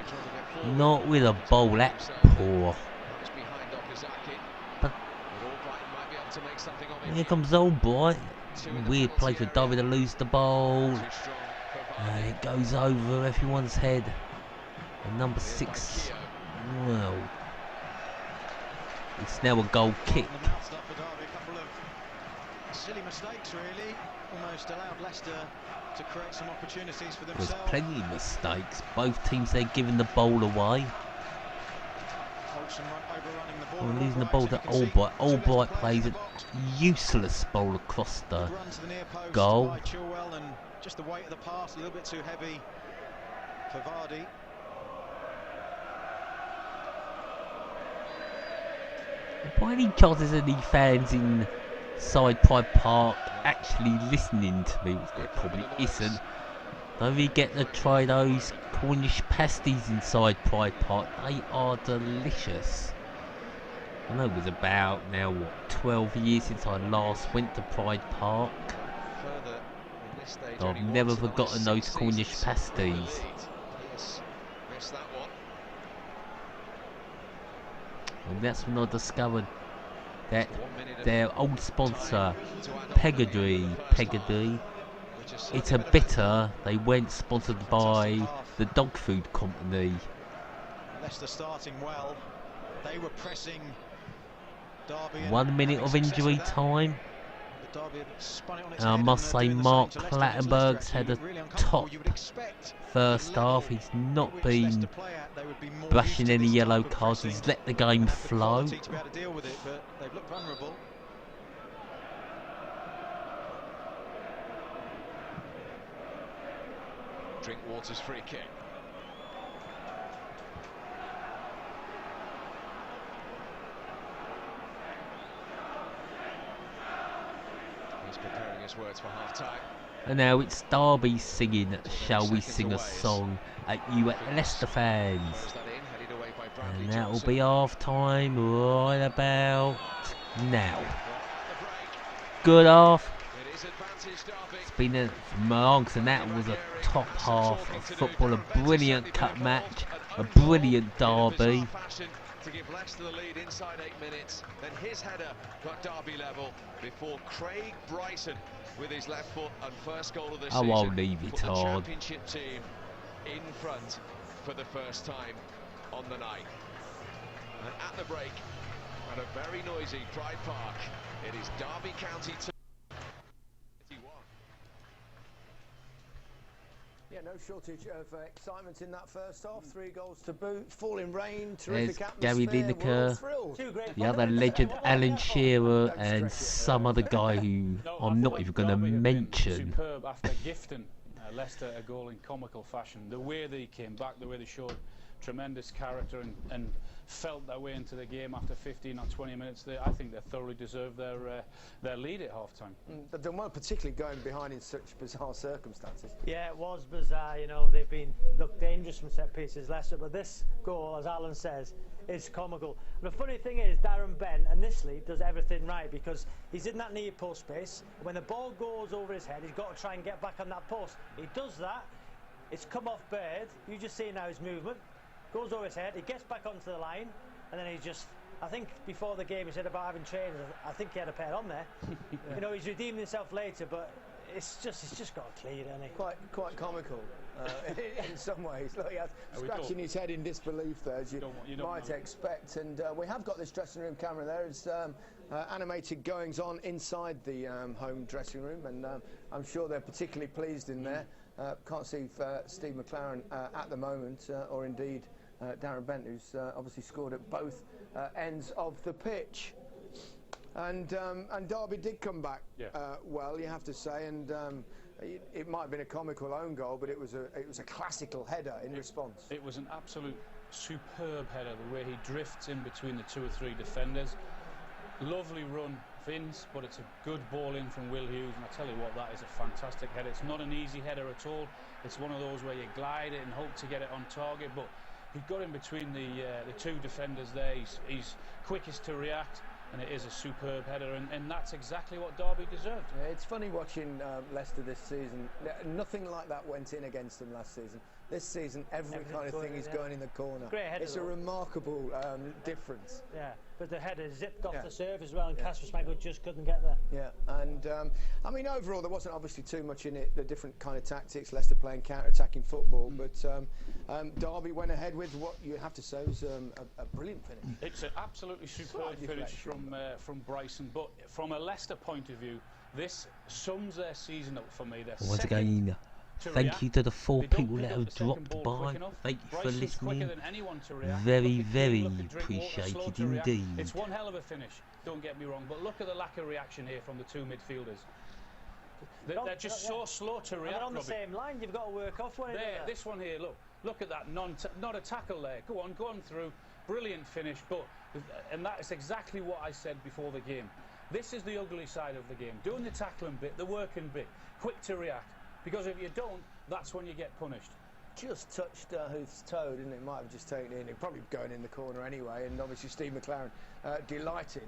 Not with a ball that poor. But here comes Albright. Weird play for Derby to lose the ball. And it goes over everyone's head. And number 6, well, it's now a goal kick. Silly mistakes, really. Almost allowed Leicester to create some opportunities for themselves. There's plenty of mistakes. Both teams there giving the ball away. We're losing the ball to Albright. Albright plays a useless ball across the goal. And just the weight of the pass, a little bit too heavy for Vardy. By any chance there's any fans inside Pride Park actually listening to me? Which there probably isn't. Don't forget to try those Cornish pasties inside Pride Park. They are delicious. I know it was about now, what, 12 years since I last went to Pride Park. I've never forgotten those Cornish pasties. And that's when I discovered that their old sponsor, Pegadry, it's a bitter. They went sponsored by the dog food company. Leicester starting well. They were pressing Derby. 1 minute of injury time. And I must say, Mark Clattenburg's had a top first half. He's not been brushing any yellow cards. He's let the game flow. Drinkwater's free kick. He's preparing his words for half time. And now it's Derby singing Shall We Sing a Song at you at Leicester fans. And that'll be half time right about now. Good half. It's been long, and that was a top half of football. A brilliant cup match, a brilliant derby. To give Leicester the lead inside 8 minutes, then his header got Derby level before Craig Bryson with his left foot and first goal of the season. I'll leave it put the on. championship team in front for the first time on the night. And at the break, at a very noisy Pride Park, it is Derby County 2. Yeah, no shortage of excitement in that first half. 3 goals to boot, falling rain, terrific atmosphere. Gary Lineker, the other legend Alan Shearer, and some other guy who I'm not even going to mention. Superb after gifting Leicester a goal in comical fashion. The way they came back, the way they showed tremendous character and felt their way into the game after 15 or 20 minutes. I think they thoroughly deserved their lead at half-time. They weren't particularly going behind in such bizarre circumstances. Yeah, it was bizarre. You know, they've been dangerous from set pieces, Leicester, but this goal, as Alan says, is comical. The funny thing is, Darren Bent initially does everything right because he's in that near post space. When the ball goes over his head, he's got to try and get back on that post. He does that. It's come off Baird. You just see now his movement. Goes over his head, he gets back onto the line, and then he just I think before the game he said about having trainers. I think he had a pair on there. You know, he's redeemed himself later, but it's just got clean, hasn't it? Quite comical in some ways. Look, he's scratching his head in disbelief there, as you might expect. And we have got this dressing room camera there. It's animated goings on inside the home dressing room, and I'm sure they're particularly pleased in there. Can't see Steve McLaren at the moment, or indeed Darren Bent, who's obviously scored at both ends of the pitch. And Derby did come back well, you have to say, and it might have been a comical own goal, but it was a classical header in response. It was an absolute superb header, the way he drifts in between the 2 or 3 defenders. Lovely run, Vince, but it's a good ball in from Will Hughes, and I tell you what, that is a fantastic header. It's not an easy header at all. It's one of those where you glide it and hope to get it on target, but he got in between the 2 defenders there. He's quickest to react, and it is a superb header, and that's exactly what Derby deserved. Yeah, it's funny watching Leicester this season. Nothing like that went in against them last season. This season, every kind of thing is going in the corner. Great header, it's a remarkable difference. Yeah, but the header zipped off the serve as well, and Casper Schmeichel just couldn't get there. Yeah, and I mean, overall, there wasn't obviously too much in it, the different kind of tactics, Leicester playing counter-attacking football, but Derby went ahead with what you have to say was a brilliant finish. It's an absolutely superb finish from Bryson, but from a Leicester point of view, this sums their season up for me. Once again, thank you to the 4 people that have dropped by. Thank you for listening. Very, very appreciated indeed. It's one hell of a finish, don't get me wrong, but look at the lack of reaction here from the 2 midfielders. They're just so slow to react. They're on the same line, you've got to work off one another. This one here, look at that, not a tackle there. Go on through, brilliant finish, and that is exactly what I said before the game. This is the ugly side of the game, doing the tackling bit, the working bit, quick to react. Because if you don't, that's when you get punished. Just touched Huth's toe, didn't it? Might have just taken it in. It probably going in the corner anyway. And obviously Steve McLaren delighted.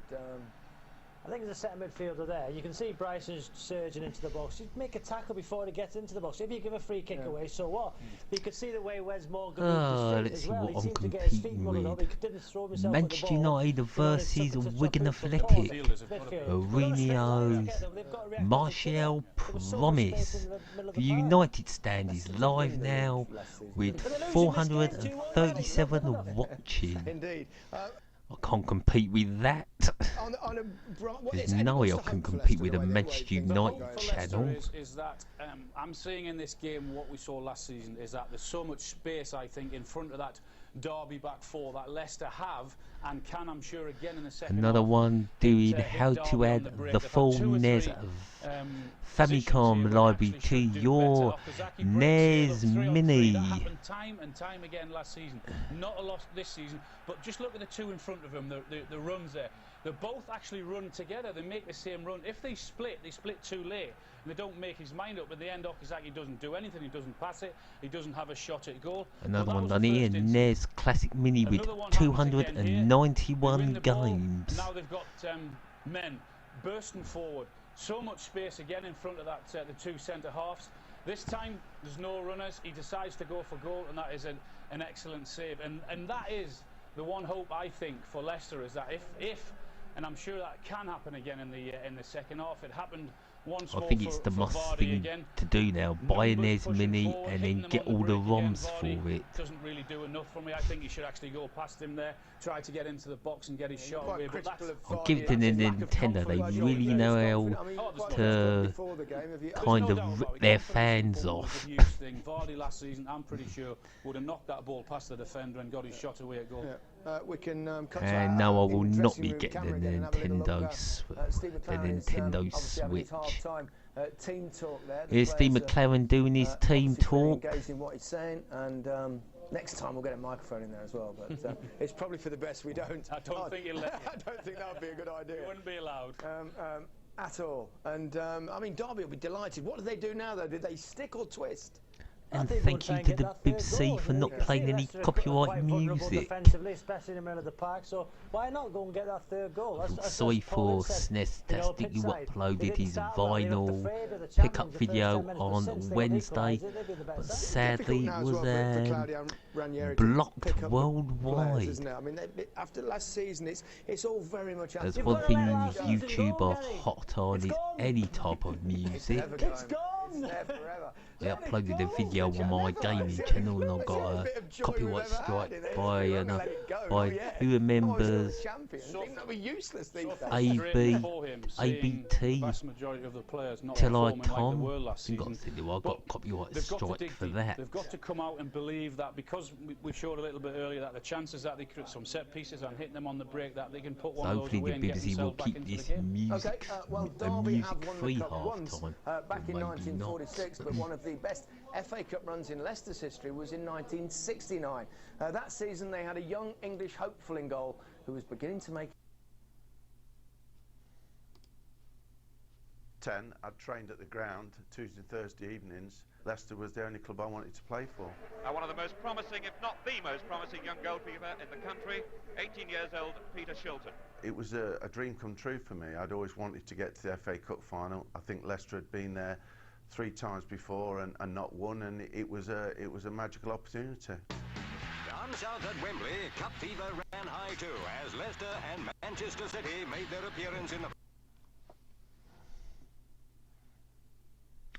I think there's a centre midfielder there. You can see Bryson's surging into the box. You make a tackle before he gets into the box. If you give a free kick away, so what? You could see the way Wes Morgan moved his feet as well. He seemed to get his feet muddled up. He didn't throw himself Manchester at the ball. United versus Wigan Athletic. Mourinho's Martial Promise. The United stand is live now with 437 watching. Indeed. I can't compete with that. There's no way I can compete with a Manchester United channel. Is that I'm seeing in this game what we saw last season is that there's so much space, I think, in front of that Derby back 4 that Leicester have and can, I'm sure, again in the second Another half, one doing how to add the full NES Famicom library to your NES Mini. That happened time and time again last season. Not a lot this season, but just look at the 2 in front of them, the runs there. They both actually run together. They make the same run. If they split too late. And they don't make his mind up. At the end, Okazaki doesn't do anything. He doesn't pass it. He doesn't have a shot at goal. Another one done here. NES Classic Mini with 291 games. Now they've got men bursting forward. So much space again in front of that the 2 centre halves. This time there's no runners. He decides to go for goal, and that is an excellent save. And that is the one hope, I think, for Leicester, is that if and I'm sure that can happen again in the second half. It happened once. I think it's the must thing to do now. Buy a NES Mini and then get all the ROMs for it. Doesn't really do enough for me. I think he should actually go past him there, try to get into the box and get his shot away. But I'll give it to the Nintendo. They really know how to kind of rip their fans off. Vardy last season, I'm pretty sure, would have knocked that ball past the defender and got his shot away at goal. We can and no, I will not be getting the Nintendo Switch. Team talk there. Here's Steve McLaren doing his team talk. Engaged in what he's saying, and next time we'll get a microphone in there as well. But it's probably for the best we don't. I don't think he'll let you. I don't think that would be a good idea. It wouldn't be allowed. At all. And I mean, Derby will be delighted. What do they do now, though? Do they stick or twist? And thank you to the BBC for not playing any copyright music. Defensively, especially in the middle of the park. So why not go and get that third goal? Sorry for SNES-tastic. You uploaded his vinyl pickup video on Wednesday, but sadly it was blocked worldwide. Isn't it? I mean, after last season, it's all very much. There's one thing YouTube are hot on is any type of music. It's gone. I uploaded a video on my gaming channel and I got a copyright strike by who remembers ABT Till I Tom. I think I got copyright strike for that. They've got to come out and believe that, because we showed a little bit earlier that the chances that they create some set pieces and hitting them on the break, that they can put one of those away and get themselves back into the game. Music, music-free half-time. Back in 1946, but one of the best FA Cup runs in Leicester's history was in 1969. That season they had a young English hopeful in goal who was beginning to make... 10, I'd trained at the ground Tuesday and Thursday evenings. Leicester was the only club I wanted to play for. One of the most promising, if not the most promising young goalkeeper in the country, 18 years old, Peter Shilton. It was a dream come true for me. I'd always wanted to get to the FA Cup final. I think Leicester had been there 3 times before and not won, and it was a magical opportunity. Down south at Wembley, Cup fever ran high too, as Leicester and Manchester City made their appearance in the...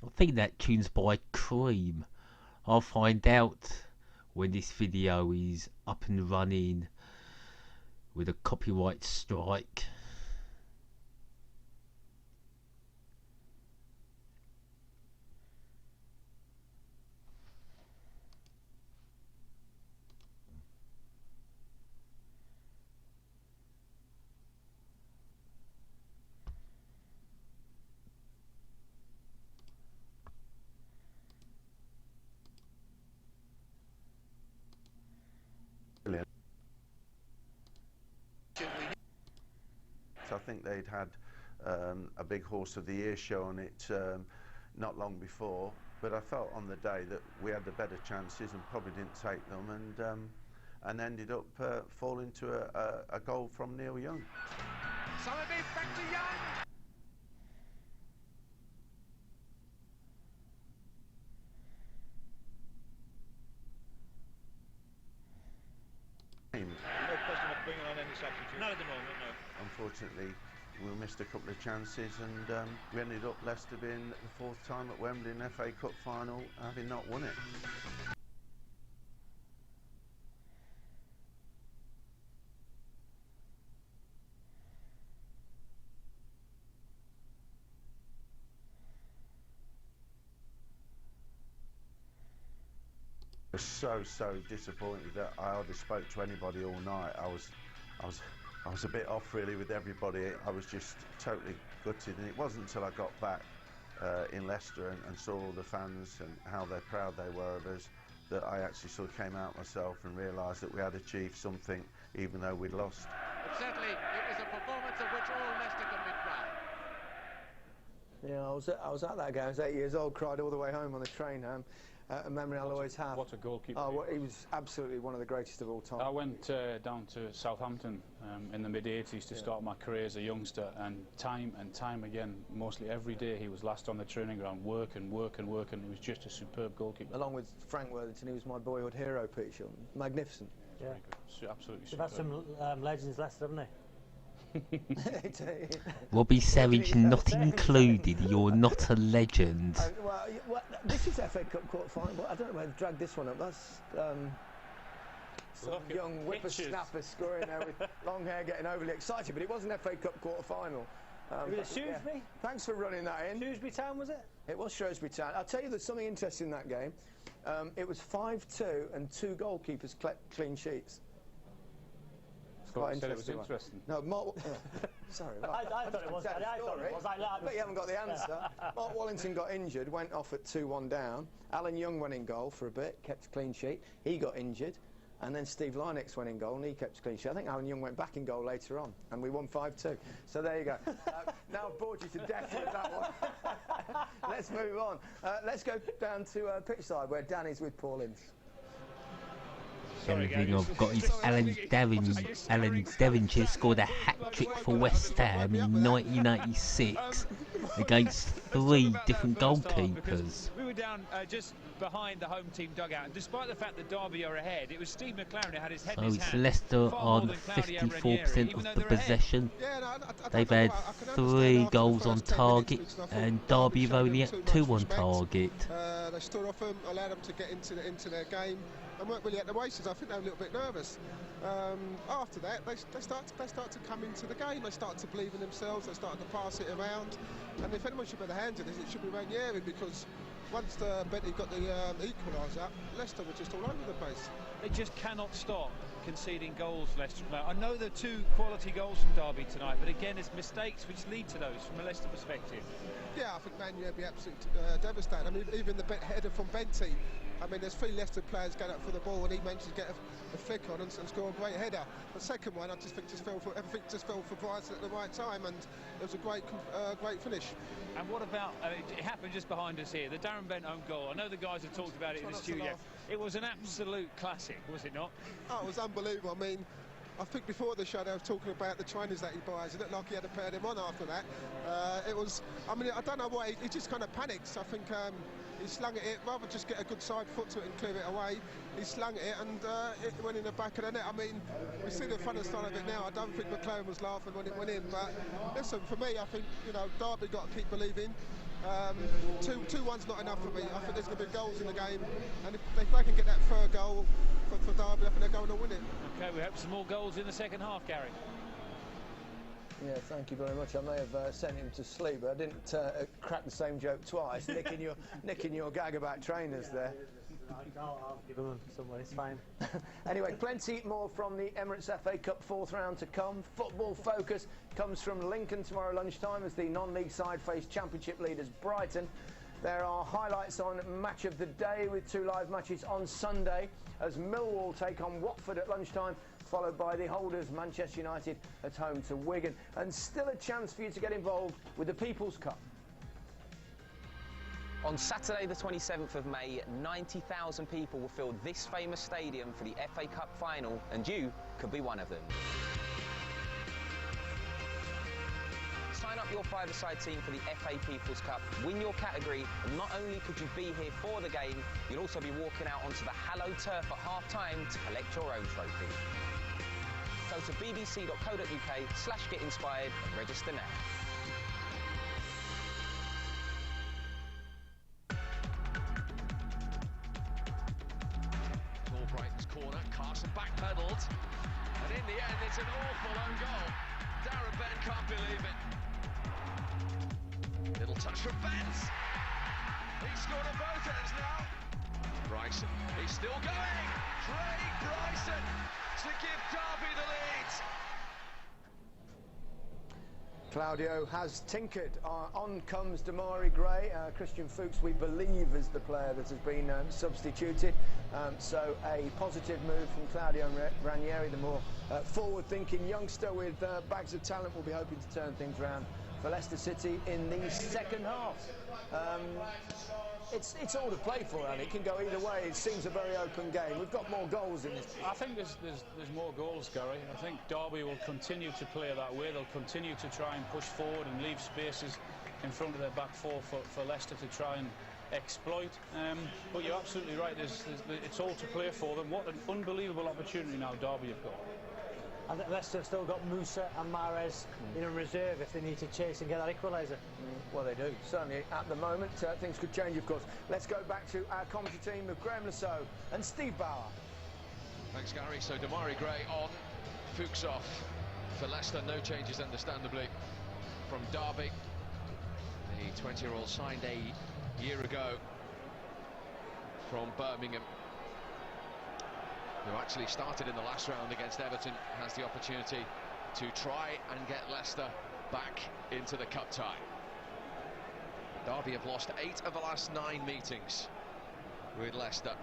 I think that tune's by Cream. I'll find out when this video is up and running with a copyright strike. I think they'd had a big Horse of the Year show on it not long before, but I felt on the day that we had the better chances and probably didn't take them, and ended up falling to a goal from Neil Young. Solidly back to Young. No question of bringing on any substitute. Not at the moment, no. Unfortunately, we missed a couple of chances, and we ended up Leicester being the 4th time at Wembley in the FA Cup final, having not won it. I was so disappointed that I hardly spoke to anybody all night. I was a bit off really with everybody. I was just totally gutted, and it wasn't until I got back in Leicester and saw all the fans and how proud they were of us that I actually sort of came out myself and realised that we had achieved something even though we'd lost. But certainly it was a performance of which all Leicester can be proud. Yeah, I was at that game. I was 8 years old, cried all the way home on the train home. A memory I'll always have. What a goalkeeper. Oh, well, he was absolutely one of the greatest of all time. I went down to Southampton in the mid-80s to start my career as a youngster, and time again, mostly every day, he was last on the training ground, work and he was just a superb goalkeeper. Along with Frank Worthington, he was my boyhood hero, Peter Shilton. Magnificent. Yeah. Absolutely They've had some legends Leicester, haven't they? Robbie Savage not included. You're not a legend. Well, this is FA Cup quarter-final, but I don't know where to drag this one up. That's some young whippersnapper scoring there with long hair, getting overly excited, but it wasn't FA Cup quarter-final. Was it Shrewsbury? Yeah. Thanks for running that in. Shrewsbury Town, was it? It was Shrewsbury Town. I'll tell you there's something interesting in that game. It was 5-2 and 2 goalkeepers clean sheets. Quite interesting. No, Mark. Sorry, Mark. I thought it was. I thought it was. But you haven't got the answer. Mark Wallington got injured, went off at 2-1 down. Alan Young went in goal for a bit, kept a clean sheet. He got injured. And then Steve Lynix went in goal and he kept clean sheet. I think Alan Young went back in goal later on and we won 5-2. So there you go. Now I've bored you to death with that one. Let's move on. Let's go down to pitch side where Danny's with Paul Ince. The only thing I've got is Alan Devonshire scored a hat-trick for West Ham in 1986 against 3 different goalkeepers. We were down just behind the home team dugout, and despite the fact that Derby are ahead, it was Steve McLaren who had his head in his hand. So it's Leicester on 54% of the possession. They've had 3 goals on target, and Derby have only had 2 on target. They stood off them, allowed them to get into their game, and weren't really at the races. I think they were a little bit nervous. After that, they start to come into the game. They start to believe in themselves. They start to pass it around. And if anyone should be the hands in this, it should be Ranieri, because once Bentley got the equaliser, Leicester were just all over the place. They just cannot stop conceding goals, Leicester. I know there are 2 quality goals from Derby tonight, but again, it's mistakes which lead to those from a Leicester perspective. Yeah, I think Ranieri would be absolutely devastated. I mean, even the header from Bentley. I mean, there's 3 Leicester players going up for the ball, and he managed to get a flick on and score a great header. The second one, I just think everything just fell for Brighton at the right time, and it was a great finish. And what about, it happened just behind us here, the Darren Bent own goal. I know the guys have talked about it in the studio. It was an absolute classic, was it not? Oh, it was unbelievable. I mean, I think before the show they were talking about the trainers that he buys. It looked like he had to pair them on after that. It was, I mean, I don't know why, he just kind of panics. I think he slung at it, rather just get a good side foot to it and clear it away. He slung at it and it went in the back of the net. I mean, we see the funny side of it now. I don't think McLaren was laughing when it went in, but listen, for me, I think, you know, Derby got to keep believing. 2-1's not enough for me. I think there's going to be goals in the game, and if they can get that 3rd goal for Derby, I think they're going to win it. Okay, we hope some more goals in the second half, Gary. Yeah, thank you very much. I may have sent him to sleep, but I didn't crack the same joke twice, nicking your gag about trainers there. I'll give him somewhere, it's fine. Anyway, plenty more from the Emirates FA Cup 4th round to come. Football focus comes from Lincoln tomorrow lunchtime as the non-league side face Championship leaders Brighton. There are highlights on Match of the Day with 2 live matches on Sunday as Millwall take on Watford at lunchtime, followed by the holders Manchester United at home to Wigan. And still a chance for you to get involved with the People's Cup. On Saturday the 27th of May, 90,000 people will fill this famous stadium for the FA Cup final, and you could be one of them. Sign up your five-a-side team for the FA People's Cup, win your category, and not only could you be here for the game, you'll also be walking out onto the hallowed turf at half-time to collect your own trophy. Go to bbc.co.uk/getinspired and register now. Brighton's corner, Carson backpedaled, and in the end it's an awful own goal. Darren Bent can't believe it. Little touch from Bent. He's scored on both ends now. Bryson, he's still going. Craig Bryson to give Derby the lead. Claudio has tinkered. On comes Damari Gray. Christian Fuchs, we believe, is the player that has been substituted. So a positive move from Claudio Ranieri, the more forward-thinking youngster with bags of talent, will be hoping to turn things around for Leicester City in the second half. It's all to play for, and it can go either way. It seems a very open game. We've got more goals in this. I think there's more goals, Gary. I think Derby will continue to play that way. They'll continue to try and push forward and leave spaces in front of their back four for Leicester to try and exploit. But you're absolutely right. It's all to play for them. What an unbelievable opportunity now Derby have got. And Leicester have still got Musa and Mahrez in reserve if they need to chase and get that equaliser. Well, they do. Certainly at the moment. Things could change, of course. Let's go back to our commentary team of Graham Lasso and Steve Bauer. Thanks, Gary. So Damari Gray on, Fuchs off. For Leicester, no changes, understandably, from Derby. The 20-year-old signed a year ago from Birmingham, who actually started in the last round against Everton, has the opportunity to try and get Leicester back into the cup tie. Derby have lost 8 of the last 9 meetings with Leicester.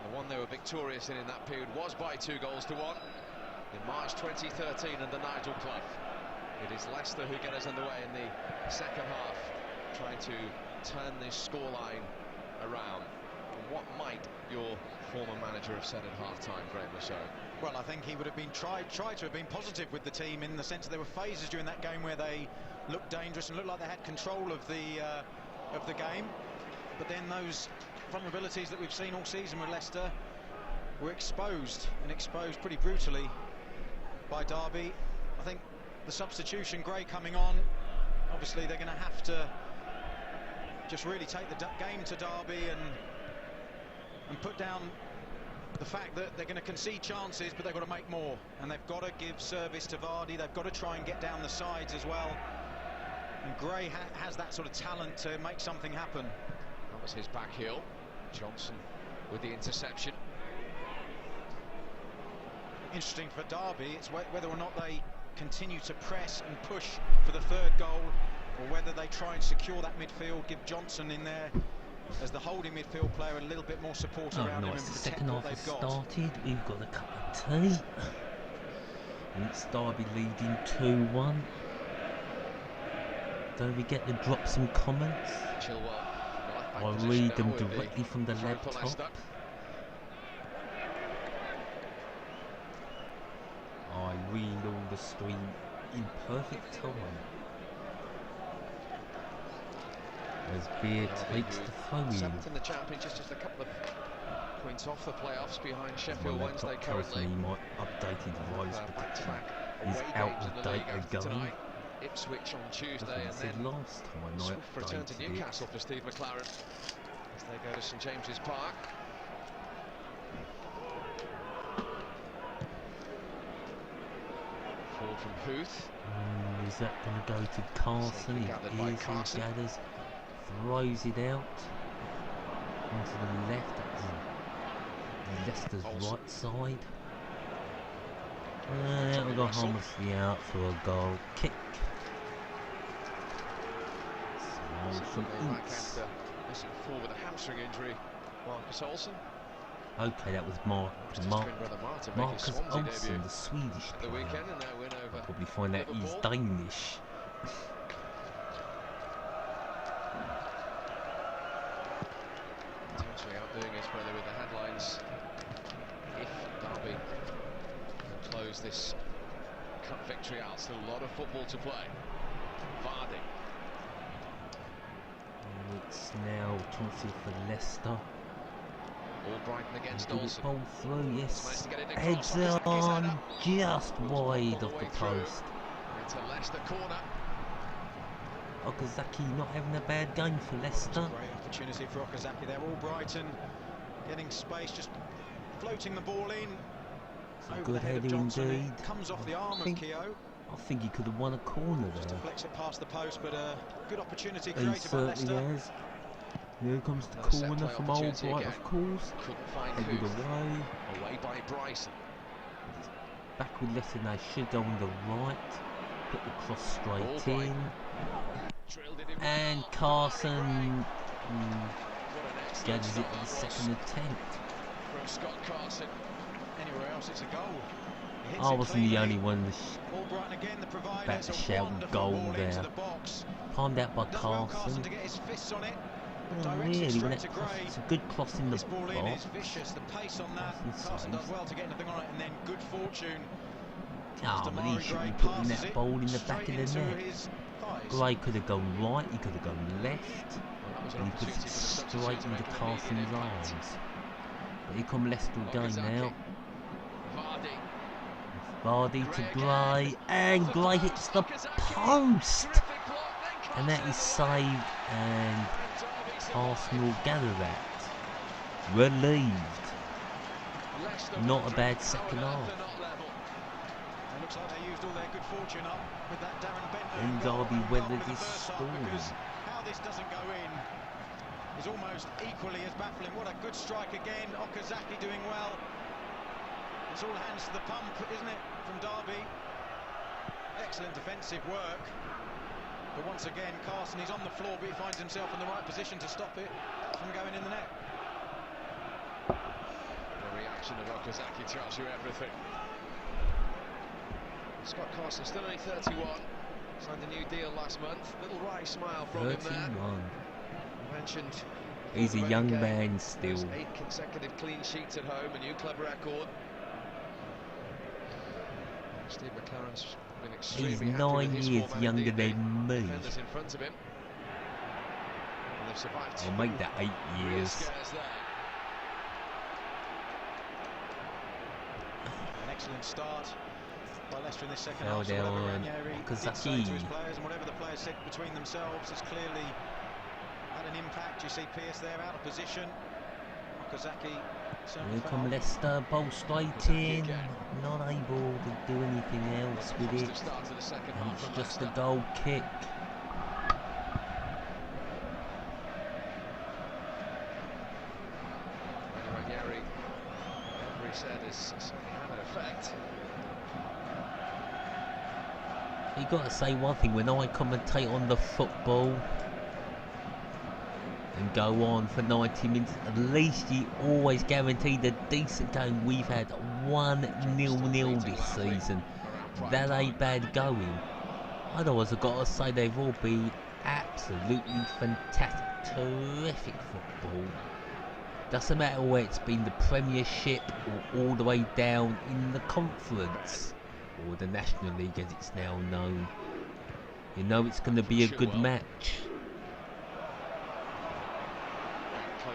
The one they were victorious in that period was by 2-1 in March 2013 under Nigel Clough. It is Leicester who get us underway in the second half, trying to turn this scoreline around. And what might your former manager have said at half-time, Graham Rousseau? Well, I think he would have been tried to have been positive with the team, in the sense that there were phases during that game where they looked dangerous and looked like they had control of the game. But then those vulnerabilities that we've seen all season with Leicester were exposed, and exposed pretty brutally by Derby. I think the substitution, Gray coming on, obviously they're going to have to just really take the game to Derby and put down the fact that they're going to concede chances, but they've got to make more, and they've got to give service to Vardy. They've got to try and get down the sides as well, and Gray has that sort of talent to make something happen. That was his back heel. Johnson with the interception. Interesting for Derby, it's whether or not they continue to press and push for the third goal, or whether they try and secure that midfield, give Johnson in there as the holding midfield player a little bit more support around him, and the protect second what half has they've got. started. We've got a cup of tea, and it's Derby leading 2-1. Don't forget to drop some comments. Chilwell, I'll read them directly from the laptop. I read all the stream in perfect time. As Beer takes the throw in. 7th in the Championship, just a couple of points off the playoffs behind Sheffield Wednesday currently. My updated device back-to-back is away out games of in the date league after again. tonight. Ipswich on Tuesday, and then last time I swift return to updated Newcastle for Steve McLaren as they go to St James's Park. Forward from Huth. Is that going to go to Carson? It is. He gathers, throws it out onto the left. That's Leicester's right side. That will go harmlessly out for a goal kick. So from Ince. Missing forward with a hamstring injury, Marcus Olsen. Okay, that was Marcus Olsen, the Swedish player. I'll probably find out he's Danish. Potentially outdoing his brother with the headlines. If Derby can close this cup victory out, still a lot of football to play. Vardy. And it's now chancing for Leicester. All Brighton against Olsen. Pull through, yes. Heads on, just wide of the post. Into Leicester corner. Okazaki not having a bad game for Leicester. Great opportunity for Okazaki there. All Brighton getting space, just floating the ball in. It's a good header indeed. Comes off the arm of Keogh. I think he could have won a corner there. Just deflects it past the post, but a good opportunity he created by Leicester. Certainly has. Here comes the corner from Old Bright, of course. Couldn't find headed away. Away by Bryson. Back with Leicester now, should go on the right. Put the cross straight in. And Carson gathers it at the second attempt. From Scott Carson. Anywhere else, it's a goal. I wasn't the only one about to shout goal there. Palmed out by Carson. To get his fists on it. Really, when it's a good cross in the box. Ball in is vicious. The pace on that. Carson does well to get anything on it, and then good fortune. But he should be putting that ball in the back of the net. Gray could have gone right, he could have gone left, and he puts it straight into Carson's arms. But here come Leicester again now. Vardy to Gray, and Gray hits the post! And that is saved, and Arsenal gather that. Relieved. Not a bad second half. Looks like they used all their good fortune up with that Darren Bent. And Derby weathered this storm. How this doesn't go in is almost equally as baffling. What a good strike again. Okazaki doing well. It's all hands to the pump, isn't it, from Derby? Excellent defensive work. But once again, Carson, he's on the floor, but he finds himself in the right position to stop it from going in the net. reputation of Okazaki tells you everything. Scott Carson, still only 31, signed a new deal last month. Little wry smile from him there. 31. Mentioned He's a young man still. 8 consecutive clean sheets at home, a new club record. Steve McLaren's been extremely He's happy 9 with his years form, younger indeed, the than me. defenders in front of him. And they've survived I'll make that 8 real years. scares there. An excellent start by Leicester in this second Held half. So whatever on Ranieri did Okazaki. say to his players, and whatever the players said between themselves, has clearly had an impact. You see Pierce there out of position. Okazaki certainly Here come fouled. Leicester, ball straight in. Not able to do anything else with it. And it's just a goal kick. Ranieri, every said, has had an effect. You got to say one thing, when I commentate on the football and go on for 90 minutes, at least you always guaranteed a decent game. We've had 1-0 this season. That ain't bad going. Otherwise, I've got to say they've all been absolutely fantastic, terrific football. Doesn't matter where it's been, the Premiership or all the way down in the Conference, or the National League as it's now known. You know it's going to be a good match.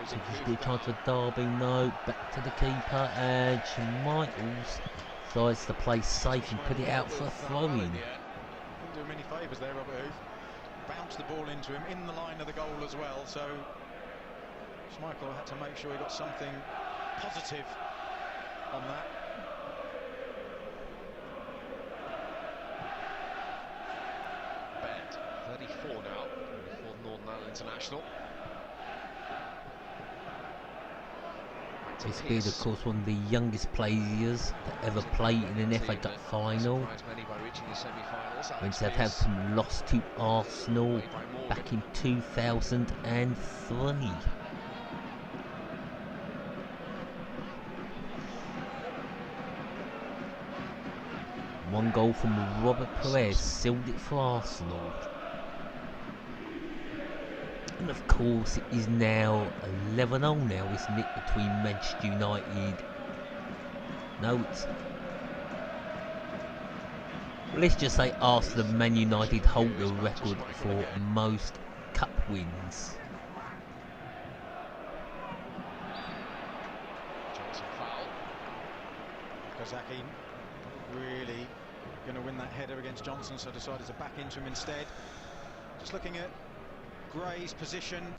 So just good chance for Derby, no, back to the keeper, and Schmeichel tries to play safe and put it out for a throw-in. Didn't do him any favours there, Robert Hoof. Bounced the ball into him, in the line of the goal as well, so Schmeichel had to make sure he got something positive on that. Bed, 34 now, for Northern Ireland International. He's been, of course, one of the youngest players to ever play in an FA Cup final. When Southampton lost to Arsenal back in 2003. One goal from Robert Perez sealed it for Arsenal. And of course it is now 11-0 now, isn't it, between Manchester United. No, it's... let's just say Arsenal and Man United hold the record for most cup wins. Johnson foul. Okazaki really going to win that header against Johnson, so decided to back into him instead. Just looking at Gray's position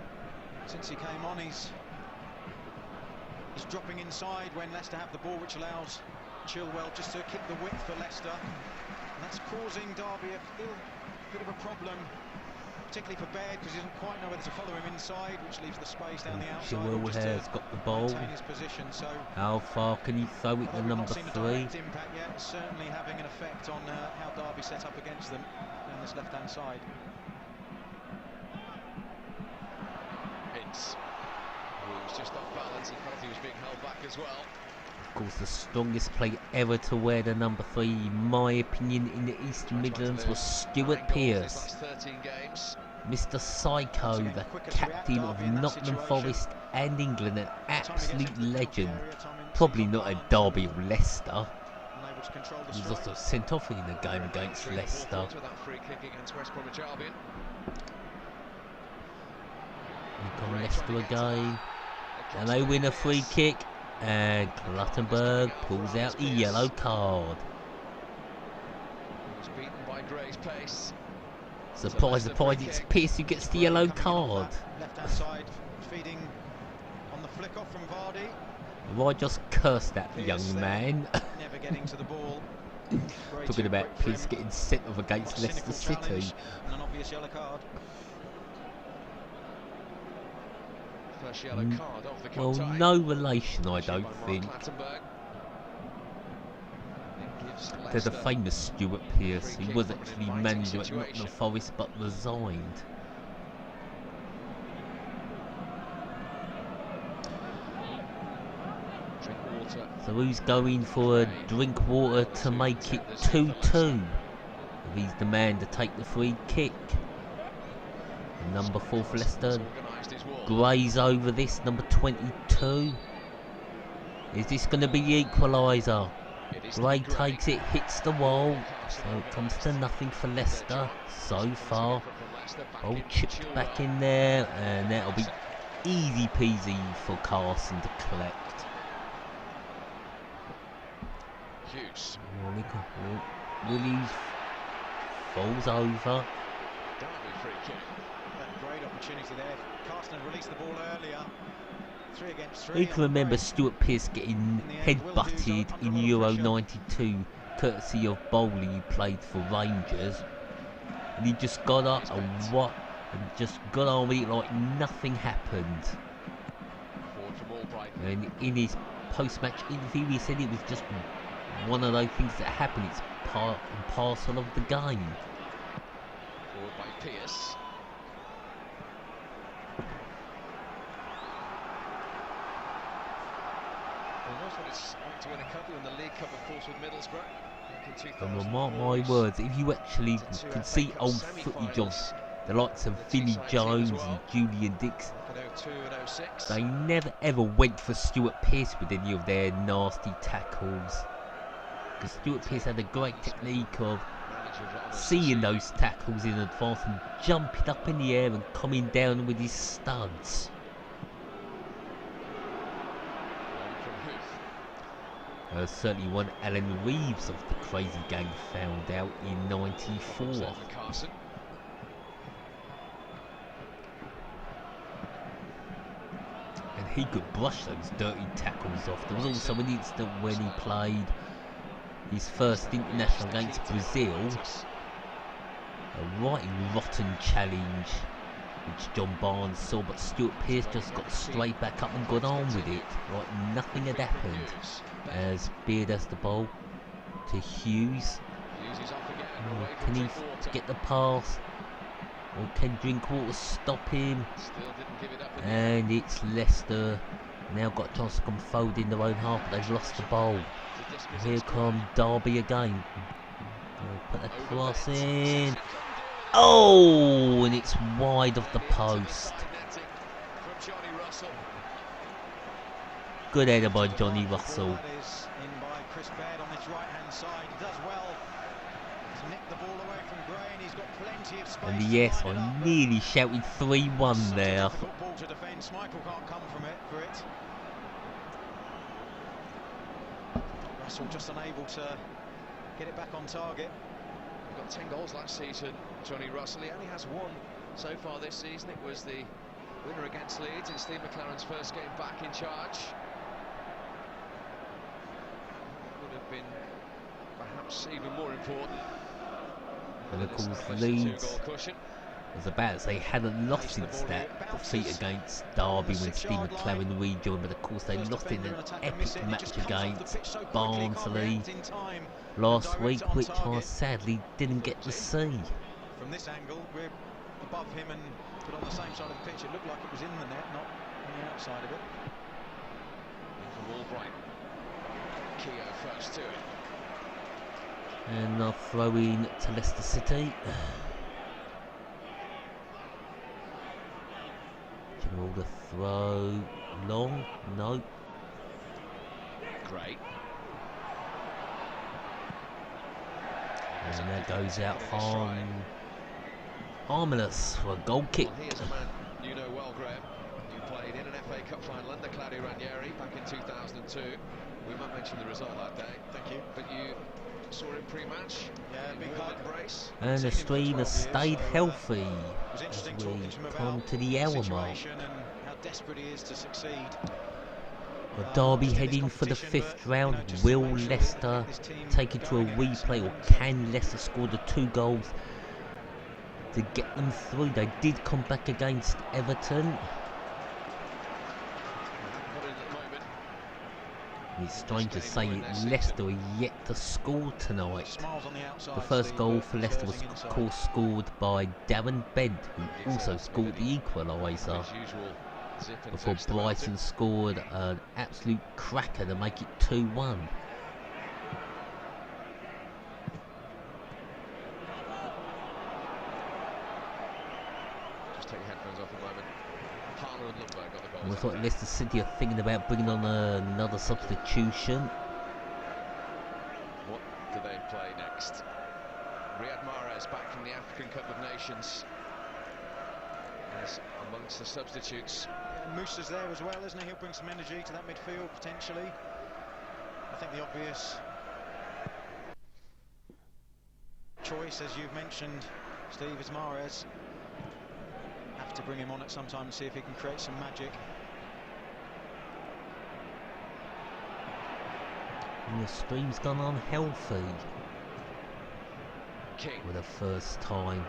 since he came on, he's dropping inside when Leicester have the ball, which allows Chilwell just to keep the width for Leicester, and that's causing Derby a little bit of a problem, particularly for Baird, because he doesn't quite know whether to follow him inside, which leaves the space down the outside. Chilwell has got the ball. His position, so how far can he throw it to number 3? Impact yet, it's certainly having an effect on how Derby set up against them down this left-hand side. Who was just off balance, he felt he was being held back as well. Of course, the strongest player ever to wear the number 3, in my opinion, in the East Midlands was Stuart Pearce. Mr. Psycho, the captain of Nottingham Forest and England, an absolute legend. Probably not a Derby or Leicester. He was also sent off in the game against Leicester. Here come Leicester again, and they win a free kick, and Clattenburg pulls out the yellow card. Surprise, surprise, it's Pearce who gets the yellow card. Left-hand side, feeding on the flick off from Vardy. Have I just cursed that young man? Never getting to the ball. Talking about Pearce getting sent off against Leicester City. And an obvious yellow card. First yellow card of the Well, no relation, I don't think, to the famous Stuart Pearce, who was actually manager at Nottingham Forest but resigned. So who's going for a drink water to make it 2-2? If he's the man to take the free kick. And number 4 for Leicester. Graze over this, number 22. Is this going to be the equaliser? Gray takes it, hits the wall. So it comes to nothing for Leicester so far. Ball chipped back in there, and that'll be easy peasy for Carson to collect. Hughes. Willie falls over. Derby free kick. Great opportunity there. Carson had released the ball earlier. 3 against 3. You can remember Stuart Pearce getting head-butted in Euro 92, courtesy of Bowley, who played for Rangers. And he just got up and just got on with it like nothing happened. And in his post-match interview, he said it was just one of those things that happen. It's part and parcel of the game. Forward by Pearce. Well, knows what it's like to win a cup. In the League Cup, of course, with Middlesbrough. And mark my words, if you actually could see old footage of the likes of Vinnie Jones and Julian Dix, they never ever went for Stuart Pearce with any of their nasty tackles. Because Stuart Pearce had a great technique of seeing those tackles in advance and jumping up in the air and coming down with his studs. Certainly one Alan Reeves of the crazy gang found out in '94. And he could brush those dirty tackles off. There was also an incident when he played his first international against Brazil. A right rotten challenge which John Barnes saw, but Stuart Pearce just got straight back up and got on with it like nothing had happened. As Beard has the ball to Hughes. Can he get the pass? Or can Drinkwater stop him? And it's Leicester now got a chance to come forward in their own half, but they've lost the ball. Here come Derby again. Put the cross in. Oh, and it's wide of the post. Good header by Johnny Russell. In by Chris Baird on his right-hand side. He does well to nick the ball away from Gray, and he's got plenty of space. And yes, I nearly shouted 3-1 there. Football to defend. Michael can't come from it for it. Russell just unable to get it back on target. He got 10 goals last season, Johnny Russell. He only has 1 so far this season. It was the winner against Leeds in Steve McLaren's first game back in charge. Would have been perhaps even more important. And of course Leeds was about to say hadn't lost since that defeat against Derby when Steve McLaren rejoined, but of course they lost in an epic match against Barnsley last week, which I sadly didn't get to see. From this angle, we're above him and put on the same side of the pitch. It looked like it was in the net, not on the outside of it. From Albright. Keogh first to it. And they'll throw in to Leicester City. General the throw long, no. Great. And that goes out harmless for a goal kick. Well, here's a man you know well, Graham. You played in an FA Cup final under Claudio Ranieri back in 2002. We might mention the result that day. Thank you. But you saw him pre-match. Yeah, big hard brace. And the stream has stayed healthy as we come to the hour mark. How desperate he is to succeed. Derby heading for the 5th round. Will Leicester take it to a replay, or can Leicester score the 2 goals to get them through? They did come back against Everton. It's strange to say it, Leicester are yet to score tonight. The first goal for Leicester was of course scored by Darren Bent, who also scored the equaliser. before Brighton scored an absolute cracker to make it 2-1. Just take your headphones off a moment. Harner and Lundberg got the goals. And we thought Leicester City are thinking about bringing on another substitution. What do they play next? Riyad Mahrez back from the African Cup of Nations. As amongst the substitutes. Yeah, Musa's there as well, isn't he? He'll bring some energy to that midfield potentially. I think the obvious choice, as you've mentioned, Steve, is Mahrez. Have to bring him on at some time and see if he can create some magic. And the stream's gone on healthy. King. For the first time.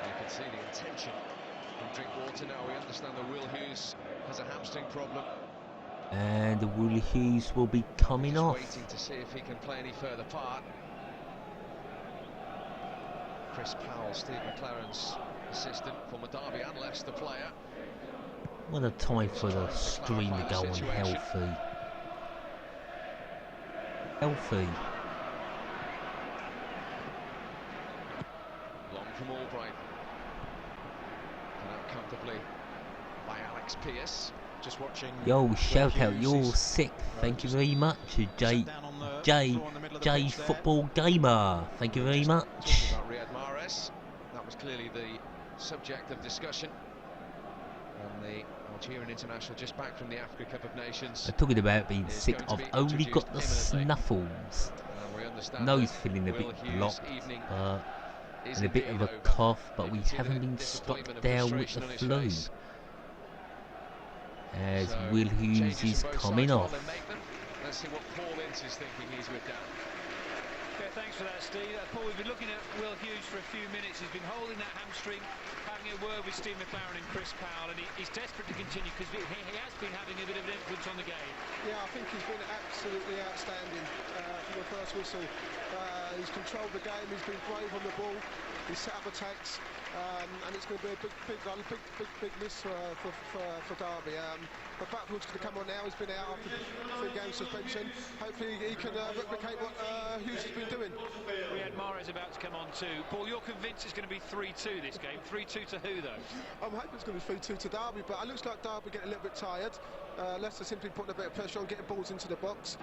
You can see the intention from Drinkwater now. We understand that Will Hughes has a hamstring problem. And Will Hughes will be coming off. Waiting to see if he can play any further part. Chris Powell, Steve McLaren's assistant, former Derby and Leicester player. What a time for the stream to go on healthy. Healthy. Long from Albright. And out comfortably by Alex Pearce. Just watching. Yo, shout out, you're sick. Thank you very much, J Football Gamer. Thank you very much. Talking about Riyad Mahrez, that was clearly the subject of discussion. And the Algerian international just back from the Africa Cup of Nations. I'm talking about being sick. I've only got the snuffles. Nose feeling a bit blocked, and a bit of a cough, but we haven't been struck down with the flu. As Will Hughes is coming off. Let's see what Paul Ince is thinking he's with down. Yeah, thanks for that, Steve. Paul, we've been looking at Will Hughes for a few minutes. He's been holding that hamstring, having a word with Steve McLaren and Chris Powell, and he's desperate to continue because he has been having a bit of an influence on the game. Yeah, I think he's been absolutely outstanding from the first whistle. He's controlled the game, he's been brave on the ball, he's set up attacks, and it's going to be a big miss for Derby. But Butterfield's going to come on now. He's been out after 3 game suspension. Hopefully he can replicate what Hughes has been doing. We had Mahrez about to come on too. Paul, you're convinced it's going to be 3-2 this game. 3-2 to who though? I'm hoping it's going to be 3-2 to Derby, but it looks like Derby getting a little bit tired. Leicester simply putting a bit of pressure on, getting balls into the box.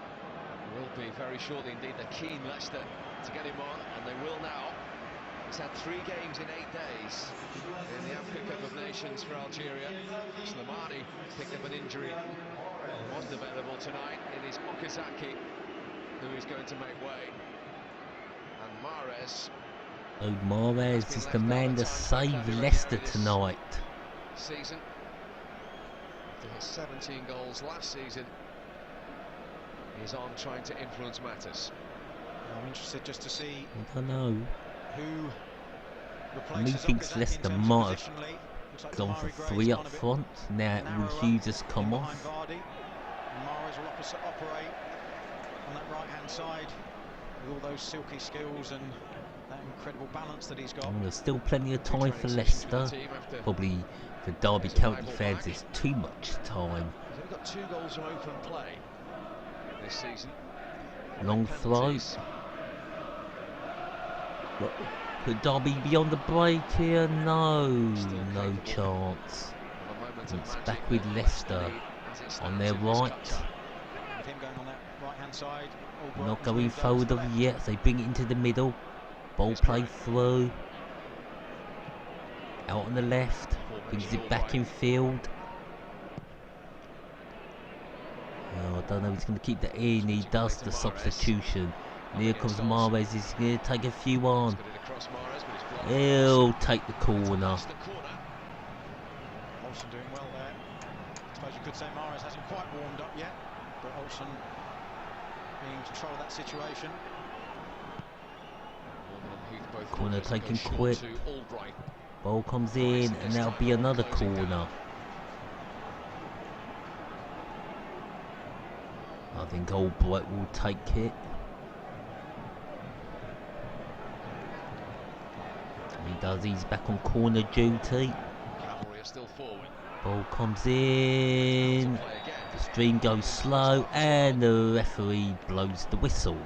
Will be very shortly indeed. They're keen, Leicester, to get him on, and they will now. He's had 3 games in 8 days in the Africa Cup of Nations for Algeria. Slimani picked up an injury and wasn't available tonight. It is Okazaki who is going to make way. And Mahrez. Oh, Mahrez is the man to save Leicester tonight. Season. After his 17 goals last season, he's on trying to influence matters. I'm interested just to see. I don't know. Who Methinks Leicester might have gone for 3 up front. Now Will Hughes has come off. Mahrez will operate on that right hand side with all those silky skills and that incredible balance that he's got. And there's still plenty of time for Leicester. Probably for Derby County fans there's too much time. They've got 2 goals from open play this season. Long throw. Look, could Derby be on the break here? No, no chance. It's back with Leicester on their right. Not going forward of yet. They bring it into the middle. Ball play through. Out on the left. Brings it back in field. Oh, I don't know if he's going to keep that in. He does the substitution. And here comes Mahrez. He's going to take a few on. He'll take the corner. Olsen doing well there. I suppose you could say Mahrez hasn't quite warmed up yet, but Olsen being in control of that situation. Corner taken quick. Ball comes in, and that'll be another corner. I think Albright will take it. does. He's back on corner duty. Cavalry are still forward. Ball comes in. The stream goes slow, and the referee blows the whistle.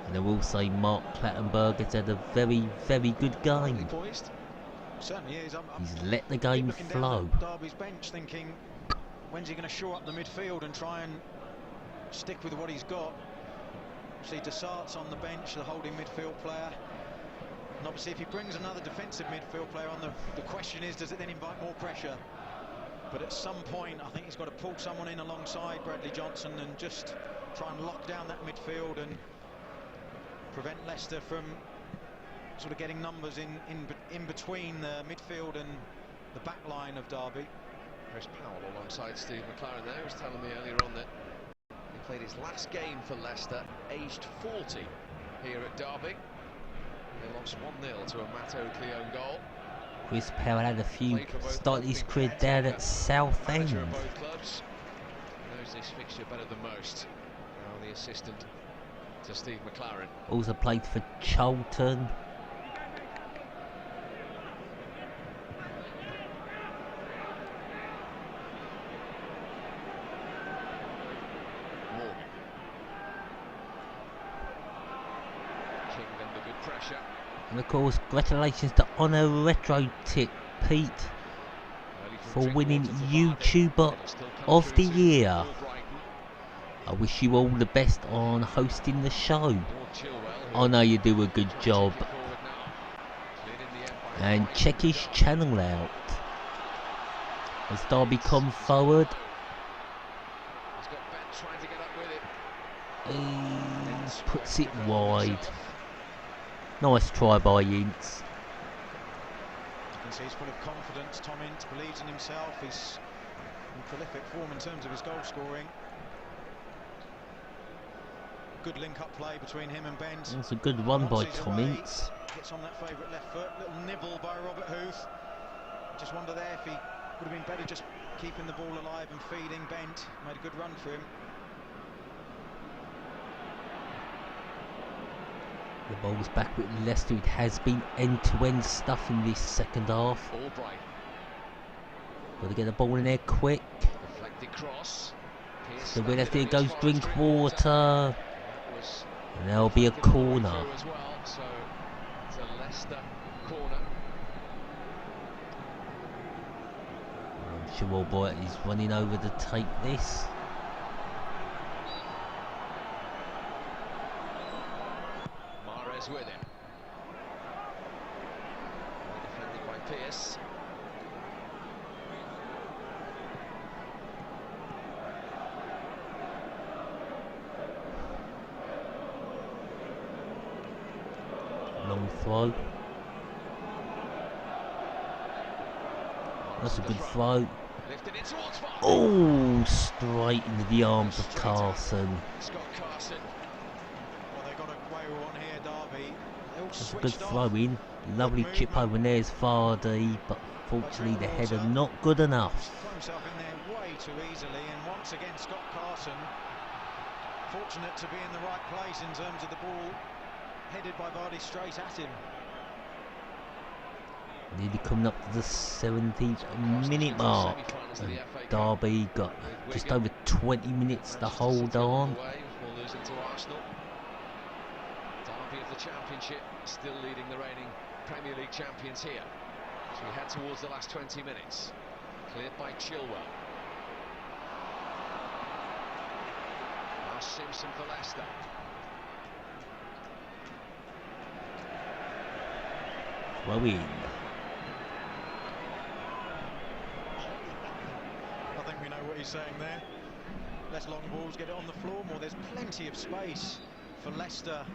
And I will say Mark Clattenburg has had a very, very good game. Certainly is. He's let the game flow. Derby's bench thinking, when's he going to shore up the midfield and try and stick with what he's got? See, Sart's on the bench, the holding midfield player. And obviously if he brings another defensive midfield player on, the question is, does it then invite more pressure? But at some point, I think he's got to pull someone in alongside Bradley Johnson and just try and lock down that midfield and prevent Leicester from sort of getting numbers in between the midfield and the back line of Derby. Chris Powell alongside Steve McLaren there was telling me earlier on that he played his last game for Leicester, aged 40, here at Derby. They lost 1-0 to a Matt Oakley own goal. Chris Powell had a few started his career down at Southend. Both clubs knows this fixture better than most. Now the assistant to Steve McLaren. Also played for Charlton. And of course, congratulations to Honor Retro Tip Pete for winning YouTuber of the Year. I wish you all the best on hosting the show. I know you do a good job. And check his channel out. As Derby come forward. He puts it wide. Nice try by Ince. You can see he's full of confidence. Tom Ince believes in himself. He's in prolific form in terms of his goal scoring. Good link-up play between him and Bent. It's a good run by Tom Ince. Gets on that favourite left foot. Little nibble by Robert Huth. Just wonder there if he would have been better just keeping the ball alive and feeding Bent. Made a good run for him. The ball's back with Leicester. It has been end-to-end stuff in this second half. Got to get the ball in there quick. So where Leicester goes drink water. And there'll be a corner. I'm sure Albright is running over to take this. With him. Defended by Pearce. Long throw. That's a good throw. Oh, straight into the arms of Carson. That's a good throw in. Lovely chip over there's Vardy, but fortunately the header not good enough. Throw himself in there way too easily, and once again Scott Carson fortunate to be in the right place in terms of the ball headed by Vardy straight at him. Nearly coming up to the 17th minute mark, and Derby got just over 20 minutes to hold on. Derby of the Championship, still leading the reigning Premier League champions here. As we head towards the last 20 minutes. Cleared by Chilwell. Now Simpson for Leicester. Throw in. I think we know what he's saying there. Less long balls, get it on the floor more. There's plenty of space for Leicester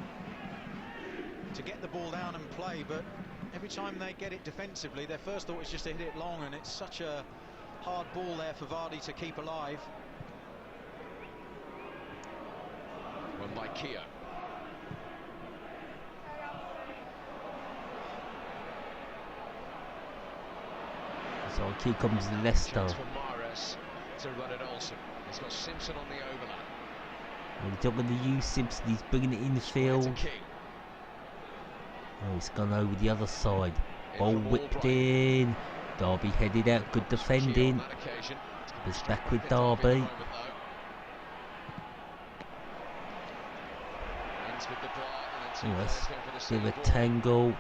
to get the ball down and play, but every time they get it defensively, their first thought is just to hit it long, and it's such a hard ball there for Vardy to keep alive. Run by Kia. So here comes Leicester. To run at Olsen. He's got Simpson on the overlap. Well, he's not going to use Simpson. He's bringing it in the field. Oh, it's gone over the other side. Ball whipped in. Derby headed out. Good defending. It's back with Derby. Yes, bit of a tangle.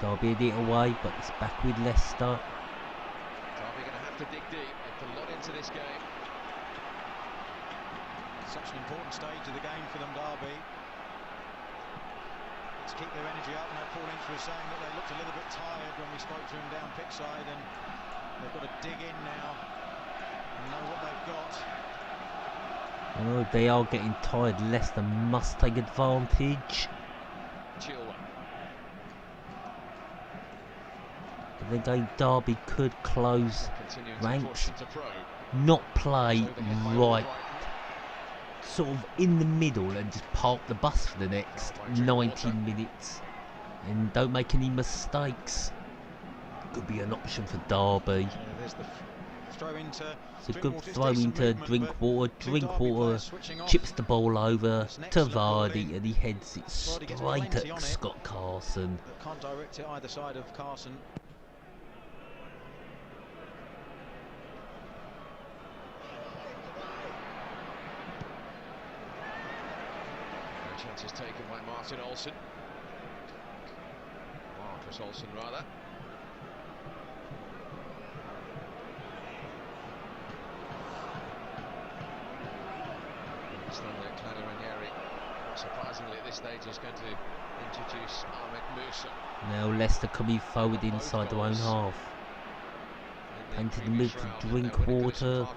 Derby had it away, but it's back with Leicester. Derby going to have to dig deep. They put a lot into this game. Such an important stage of the game for them, Derby. Let's keep their energy up. Now, Paul Ince was saying that they looked a little bit tired when we spoke to him down pitch side, and they've got to dig in now and know what they've got. Oh, they are getting tired. Leicester must take advantage. But then again, Derby could close ranks, not play right, sort of in the middle, and just park the bus for the next 90 minutes and don't make any mistakes. Could be an option for Derby. There's the throw into it's a good throw into Drinkwater. Drinkwater chips the ball over to Vardy and he heads it straight at Scott Carson. Can't direct it either side of Carson. Chances taken by Martin Olsen. Marcus Olsen, rather. Clattenburg, surprisingly at this stage, is going to introduce Ahmed Musa. Now Leicester coming forward inside their own half. Into the mid to Drinkwater.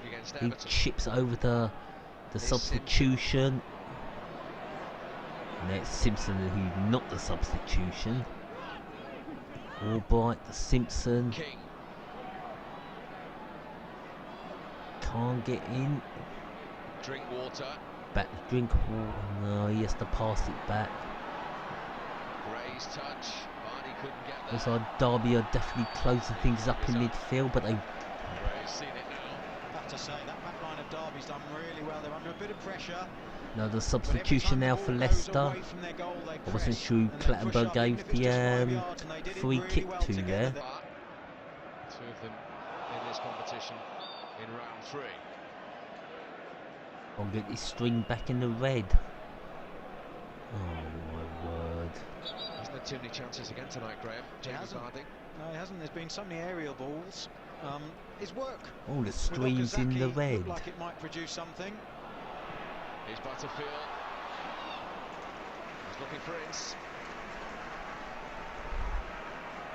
He chips over the substitution. And it's Simpson who's not the substitution. Albright, the Simpson. Can't get in. Drinkwater. Back to Drinkwater. No, he has to pass it back. Gray's touch. Vardy couldn't get there. Looks like Derby are definitely closing things up in midfield, but they. Gray's seen it now. I have to say that back line of Derby's done really well. They're under a bit of pressure. No, the substitution now for Leicester. I wasn't sure who Clattenburg gave the free kick to there. 2 of them in this competition in round 3. I'll get this string back in the red. Oh my word. Hasn't had too many chances again tonight, Graham. James Vardy. No, he hasn't. There's been so many aerial balls. His work. All the strings in the red. Looked like it might produce something. Here's Butterfield. He's looking for Ince.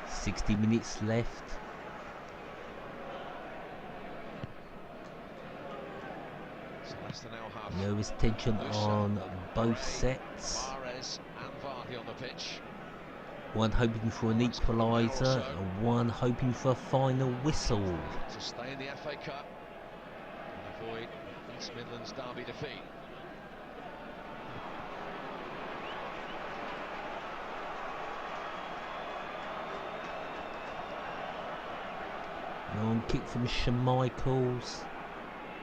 60 minutes left. So Leicester now have Nervous tension on both sets. Mahrez and Vardy on the pitch. One hoping for an equaliser and one hoping for a final whistle. To stay in the FA Cup and avoid East Midlands Derby defeat. Long kick from Michaels.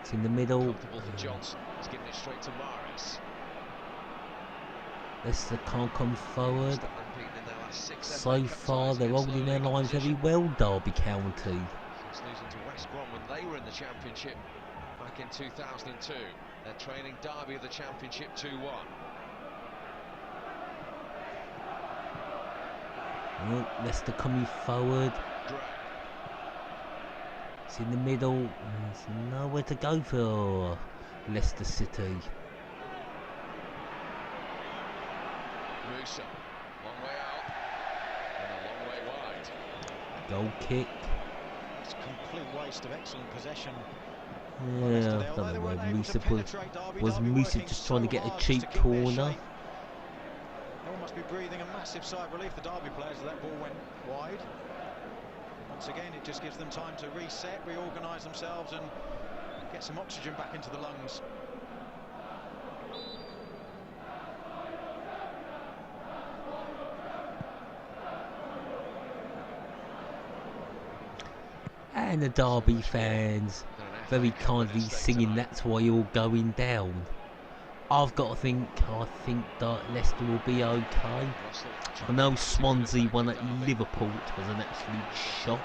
It's in the middle. Comfortable for Johnson. He's giving it straight to Mahrez. Leicester can't come forward. So far, they're holding their lines very well, Derby County. Since losing to West Brom when they were in the Championship back in 2002. They're trailing Derby of the Championship 2-1. Oh, Leicester coming forward. It's in the middle. There's nowhere to go for Leicester City. Musa, long way out and a long way wide. Goal kick. It's a complete waste of excellent possession. Yeah, I don't know where Musa was Musa just trying to get a cheap corner. They all must be breathing a massive sigh of relief, the Derby players, as that ball went wide. Once again, it just gives them time to reset, reorganise themselves and get some oxygen back into the lungs. And the Derby fans very kindly singing "That's Why You're Going Down." I've got to think. I think that Leicester will be okay. I know Swansea won at Liverpool. It was an absolute shock.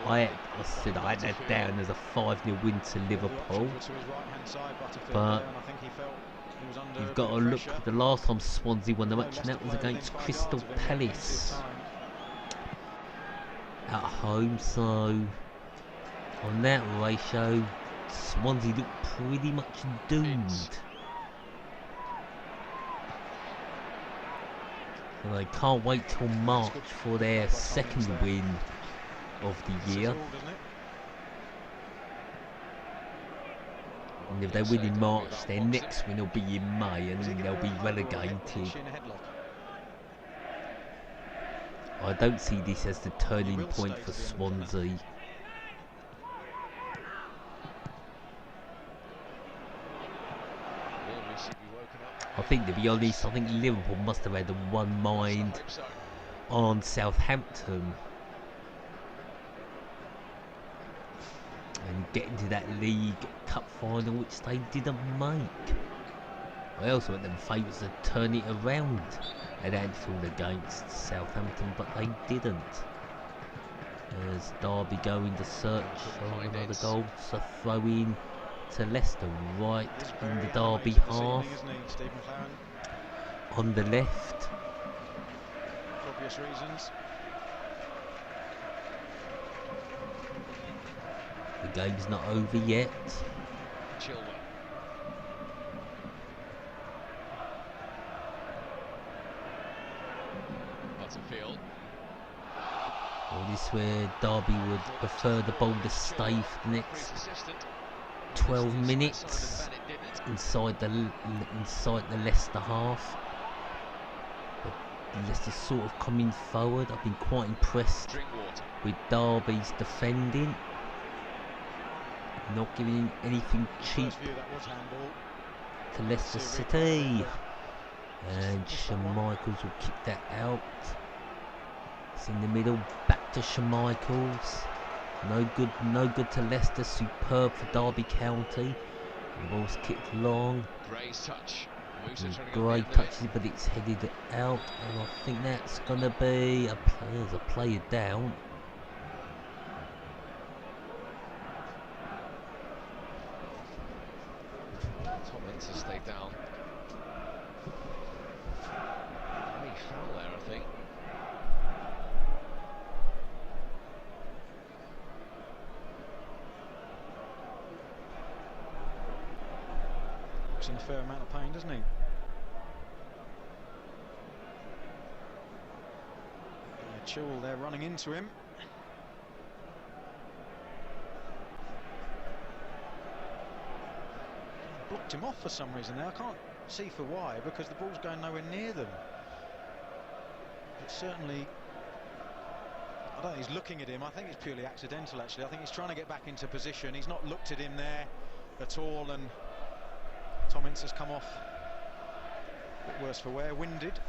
I had that down as a 5-0 win to Liverpool. But you've got to look. The last time Swansea won the match, and that was against Crystal Palace at home. So on that ratio, Swansea look pretty much doomed. And I can't wait till March for their second win of the year. And if they win in March, their next win will be in May, and then they'll be relegated. I don't see this as the turning point for Swansea. I think, to be honest, I think Liverpool must have had one mind on Southampton and getting to that League Cup final, which they didn't make. I also want them favourites to turn it around at Anfield against Southampton, but they didn't. As Derby going to search for another goal, so throw in to Leicester right in the Derby half on the left. For obvious reasons. The game's not over yet. Chilwell. Butterfield. Well, this is where Derby would prefer the ball to stay for the next 12 minutes inside the Leicester half. But Leicester sort of coming forward. I've been quite impressed with Derby's defending, not giving anything cheap to Leicester City. And Schmeichels will kick that out. It's in the middle, back to Schmeichels. No good to Leicester. Superb for Derby County. The ball's kicked long. Gray's touch. Gray touches it, but it's headed out, and I think that's gonna be a player down. Tom Ince stayed down. Any foul there, I think. Looks in a fair amount of pain, doesn't he? Chilwell there running into him. Blocked him off for some reason there. I can't see for why, because the ball's going nowhere near them. But certainly, I don't think he's looking at him. I think it's purely accidental, actually. I think he's trying to get back into position. He's not looked at him there at all, and Tom Ince has come off a bit worse for wear, winded.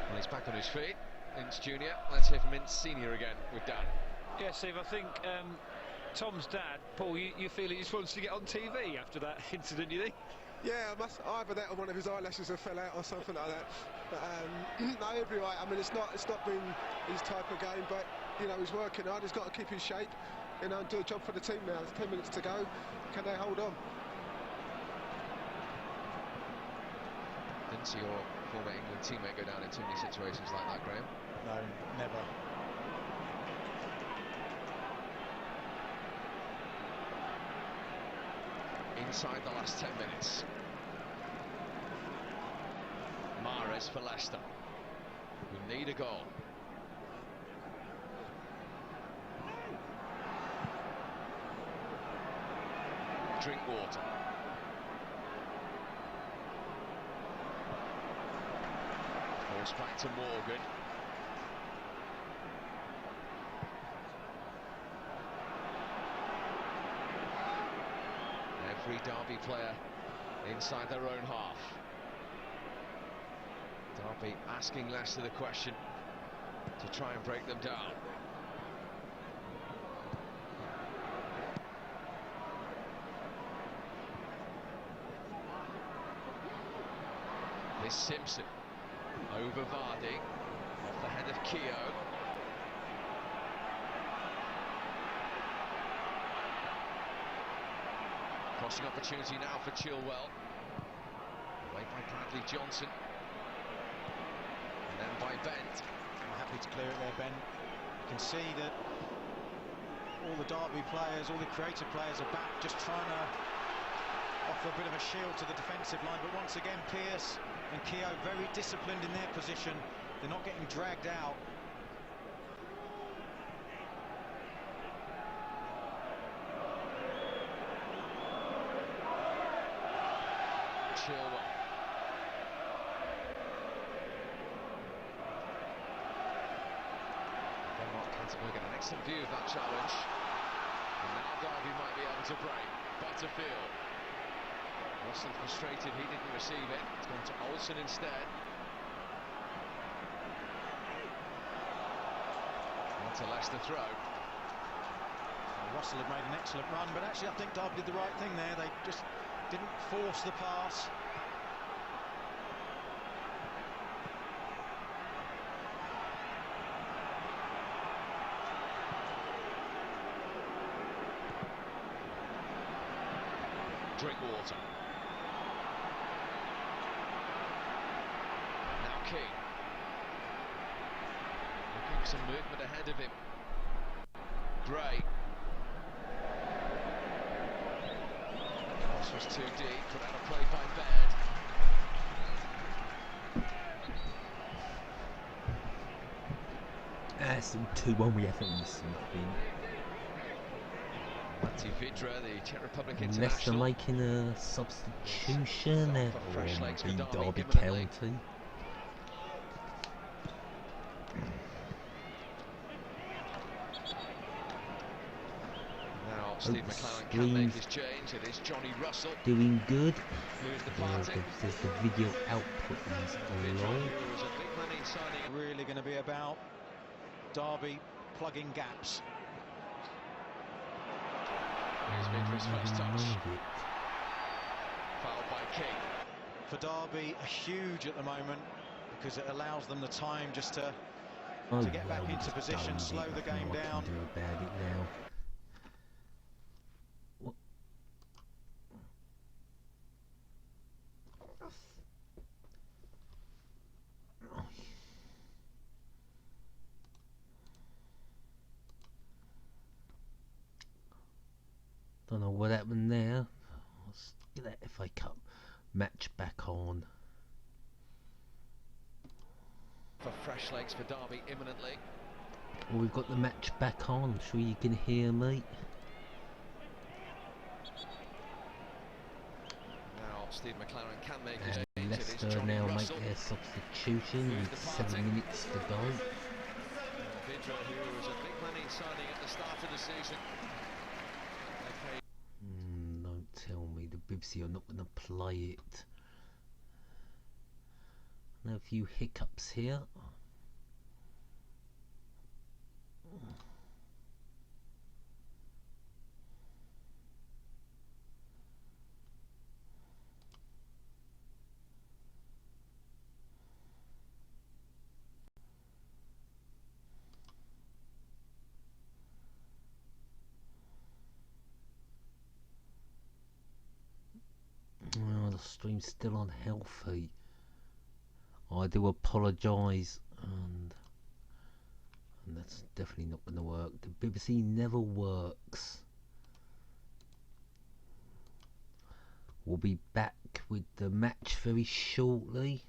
Well, he's back on his feet. Ince Jr. Let's hear from Ince Senior again with Dan. Yeah, Steve, I think Tom's dad, Paul, you feel he just wants to get on TV after that incident, you think? Yeah, either that or one of his eyelashes have fell out or something like that. But no, he'll be right. I mean, it's not been his type of game, but you know, he's working hard. He's got to keep his shape, you know, and do a job for the team now. There's 10 minutes to go. Can they hold on? Didn't see your former England teammate go down in too many situations like that, Graham. No, never. Inside the last 10 minutes. Mahrez for Leicester, who need a goal. Drinkwater. Forced back to Morgan. Every Derby player inside their own half. Derby asking Leicester the question to try and break them down. This Simpson over Vardy, off the head of Keogh. Crossing opportunity now for Chilwell. Away by Bradley Johnson. And then by Bent. Happy to clear it there, Ben. You can see that all the Derby players, all the creative players are back, just trying to offer a bit of a shield to the defensive line. But once again, Pearce and Keogh very disciplined in their position. They're not getting dragged out. Chilwell. Clattenburg an excellent view of that challenge. And now Derby might be able to break. Butterfield. Russell frustrated he didn't receive it. It's gone to Olsen instead. That's a Leicester throw. Well, Russell had made an excellent run, but actually I think Derby did the right thing there. They just didn't force the pass. Drinkwater. Now King. Looking for some movement ahead of him. Gray. Cross was too deep, put out a play by Baird. It's 2-1, we haven't missed nothing. Vidra, the Czech Republic Leicester international. making a substitution at Derby County. Now Steve McClaren can make his change. It is Johnny Russell. Doing good. Who's the There's party? the video output is low. Really going to be about Derby plugging gaps. Here's Vidra's first touch. Fouled by King. For Derby, huge at the moment because it allows them the time just to get back into position, slow the game down. Do about it now. What? Don't know what happened there. Let's get that FA Cup match back on. For fresh legs for Derby imminently. Well, we've got the match back on. I'm sure you can hear me. Now Steve McClaren can make his And change. It is Leicester Johnny now Russell. make their substitution with 7 minutes to go. Vidra, who was a big money signing at the start of the season. Don't tell me the Bibsy are not going to play it. Now a few hiccups here. Well, the stream's still unhealthy. I do apologise, and that's definitely not going to work. The BBC never works. We'll be back with the match very shortly.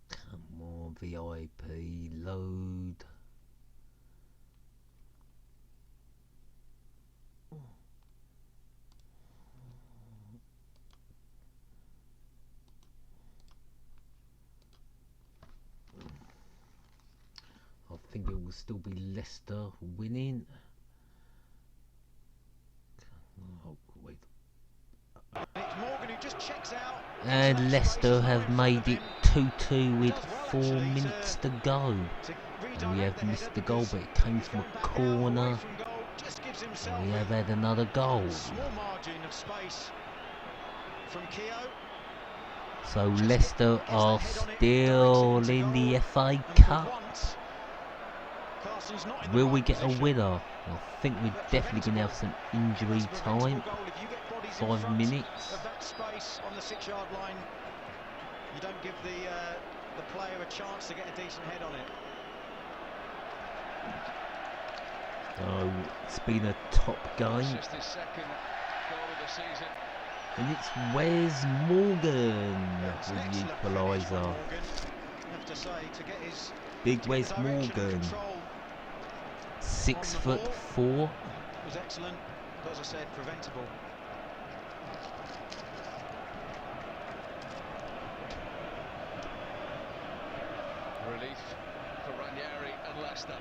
Come on, VIP, load. I think it will still be Leicester winning. Oh, wait. It's Morgan who just checks out. And Leicester have made it 2-2 with 4 minutes to go. We have missed the goal, but it came from a corner. We have had another goal. Small margin of space from Keogh. So Leicester are still in the FA Cup. Will we get a winner? I think we're definitely going to have some injury time. 5 minutes. Of that space on the 6-yard line, you don't give the player a chance to get a decent head on it. Oh, it's been a top game. Just his second goal of the season. And it's Wes Morgan with the equaliser. Big Wes Morgan. 6'4". Was excellent, but as I said, preventable. Relief for Ranieri and Leicester.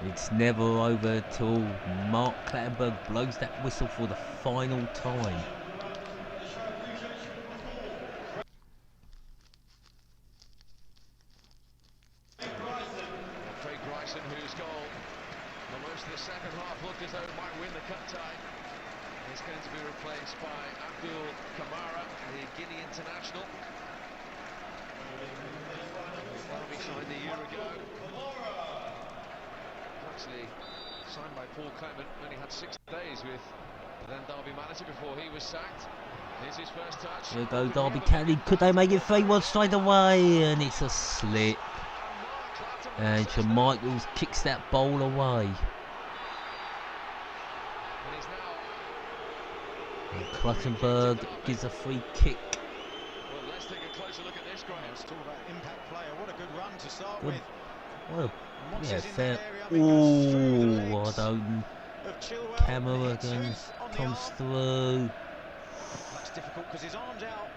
It's never over till Mark Clattenburg blows that whistle for the final time. Craig Bryson, whose goal for most of the second half looked as though it might win the cup tie, is going to be replaced by Abdul Kamara, the Guinea international. He signed a year ago. Actually signed by Paul Clement, only had 6 days with the then Derby manager before he was sacked. Here's his first touch. Here go Derby County. Could they make it 3-1 straight away? And it's a slip. And Michaels kicks that ball away. And Clattenburg gives a free kick. Well, let's take a closer look at this, Graham. Let's talk about impact player. What a good run to start Good. with. Well, yeah, fair. Oh, I don't. Camera again comes through. That's difficult because his arm's out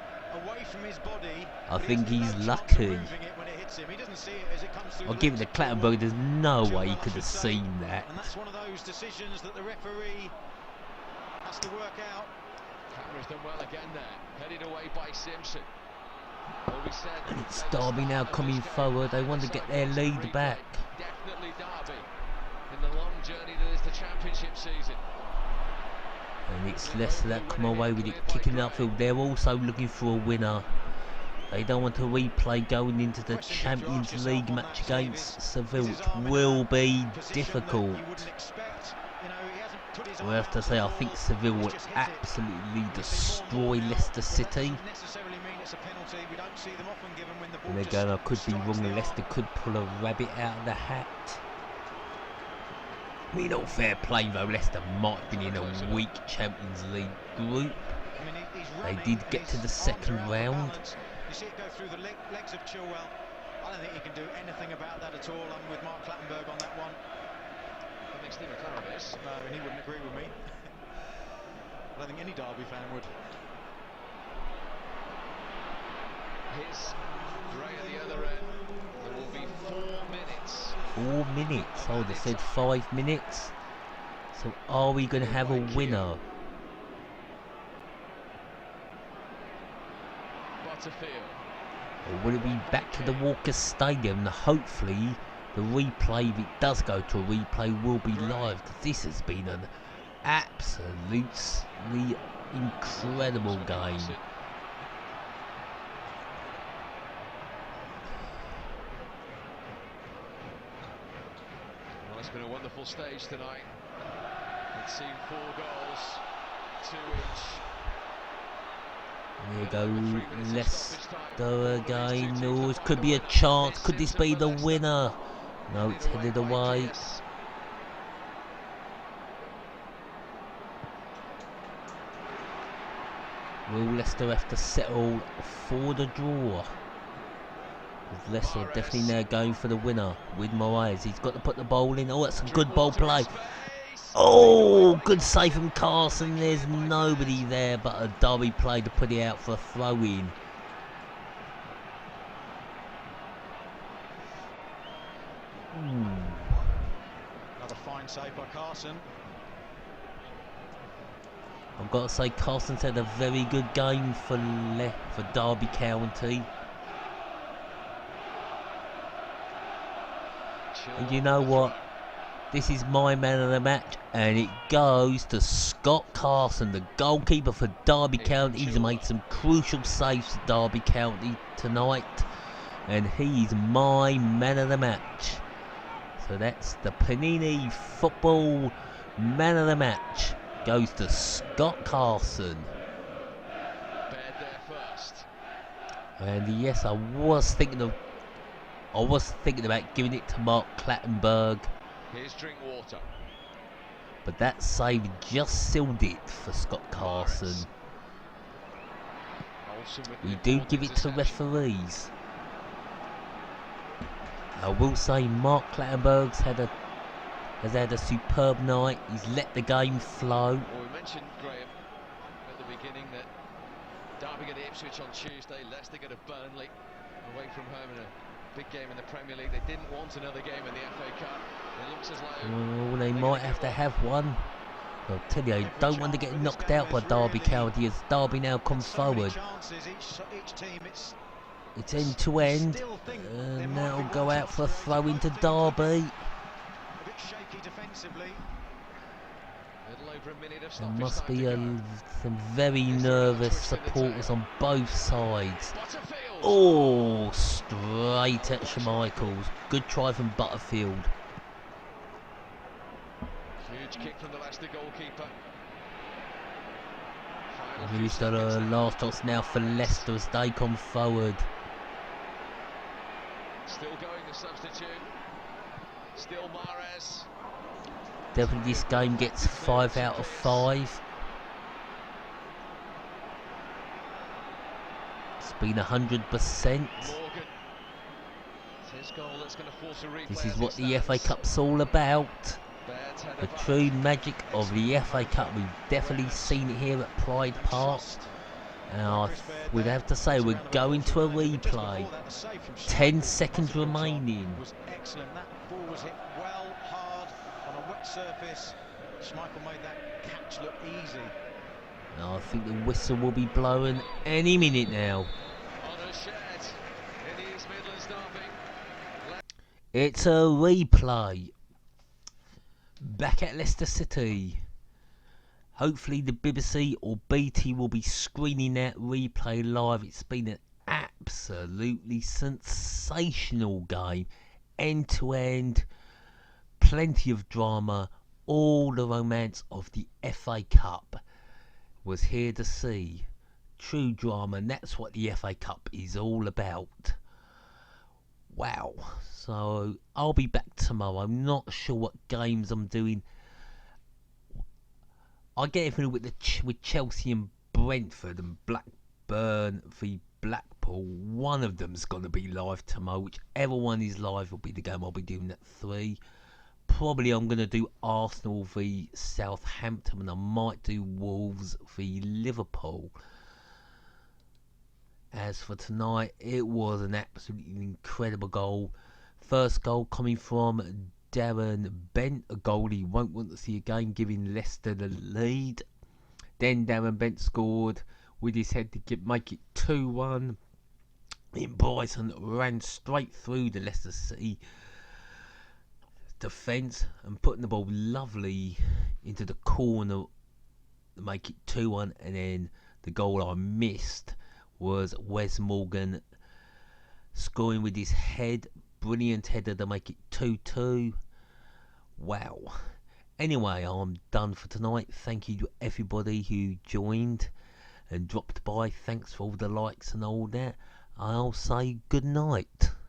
away from his body. I think he's lucky. I'll give it to Clattenburg. There's no way he could have seen that. And that's one of those decisions that the referee has to work out. Camera's done well again there. Headed away by Simpson. And it's Derby now coming forward. They want to get their lead back. Definitely Derby in the long journey that is the championship season. And it's Leicester that come away with it, kicking it upfield. They're also looking for a winner. They don't want to replay going into the Champions League match against Seville, which will be difficult. I have to say, I think Seville will absolutely destroy Leicester City. And again, I could be wrong. Leicester could pull a rabbit out of the hat. I mean, all fair play though, Leicester might have been in a weak Champions League group. They did get to the second round. You see it go through the legs of Chilwell. I don't think he can do anything about that at all. I'm with Mark Clattenburg on that one. I think Steve McLaren is. No, and he wouldn't agree with me. I don't think any Derby fan would. Here's Gray at the other end. There will be 4 minutes. 4 minutes. Oh, they said 5 minutes. So are we going to have a winner? Or will it be back to the Walker Stadium? Hopefully the replay, if it does go to a replay, will be live, because this has been an absolutely incredible game. Well, it's been a wonderful stage tonight. It's seen 4 goals, 2 each. There you go, Leicester again. Oh, it could be a chance. Could this be the winner? No, it's headed away. Will Leicester have to settle for the draw? Leicester are definitely now going for the winner with Moraes. He's got to put the ball in. Oh, that's a good ball play. Oh, good save from Carson. There's nobody there but a Derby play to put it out for a throw-in. Another fine save by Carson. I've got to say, Carson's had a very good game for Derby County. And you know what? This is my man of the match, and it goes to Scott Carson, the goalkeeper for Derby County. He's made some crucial saves for Derby County tonight, and he's my man of the match. So that's the Panini Football Man of the Match. Goes to Scott Carson. Baird there first. And yes, I was thinking about giving it to Mark Clattenburg. Here's Drinkwater. But that save just sealed it for Scott Carson. We do give it to referees. I will say Mark Clattenburg's has had a superb night. He's let the game flow. Well, we mentioned, Graham, at the beginning that Derby get Ipswich on Tuesday, Leicester get a Burnley away from home in a big game in the Premier League. They didn't want another game in the FA Cup. It looks as though They might have to have one. I'll tell you, I don't want to get knocked out by Derby County as Derby now come forward. It's end to end, and now will go out for a throw into Derby. There must be some very nervous supporters on both sides. Oh, straight at Schmeichels. Good try from Butterfield. huge kick from the Leicester goalkeeper. He's got a last toss now for Leicester as they come forward. Still going, the substitute. Still Mahrez. Definitely this game gets 5 out of 5. It's been 100%. This is what the FA Cup's all about. The true magic of the FA Cup. We've definitely seen it here at Pride Park. And we'd have to say we're going to a replay. 10 seconds remaining. Excellent. That ball was hit well, hard, on a wet surface. Schmeichel made that catch look easy. I think the whistle will be blowing any minute now. It's a replay. Back at Leicester City. Hopefully the BBC or BT will be screening that replay live. It's been an absolutely sensational game. End to end. Plenty of drama. All the romance of the FA Cup was here to see. True drama, and that's what the FA Cup is all about. Wow. So I'll be back tomorrow. I'm not sure what games I'm doing. I get everything with Chelsea and Brentford and Blackburn v Blackpool. One of them's going to be live tomorrow. Whichever one is live will be the game I'll be doing at 3. Probably I'm going to do Arsenal v Southampton, and I might do Wolves v Liverpool. As for tonight, it was an absolutely incredible goal. First goal coming from Darren Bent, a goal he won't want to see again, giving Leicester the lead. Then Darren Bent scored with his head to make it 2-1. Then Bryson ran straight through the Leicester City defence and putting the ball lovely into the corner to make it 2-1. And then the goal I missed was Wes Morgan scoring with his head. Brilliant header to make it 2-2. Wow. Anyway, I'm done for tonight. Thank you to everybody who joined and dropped by. Thanks for all the likes and all that. I'll say good night.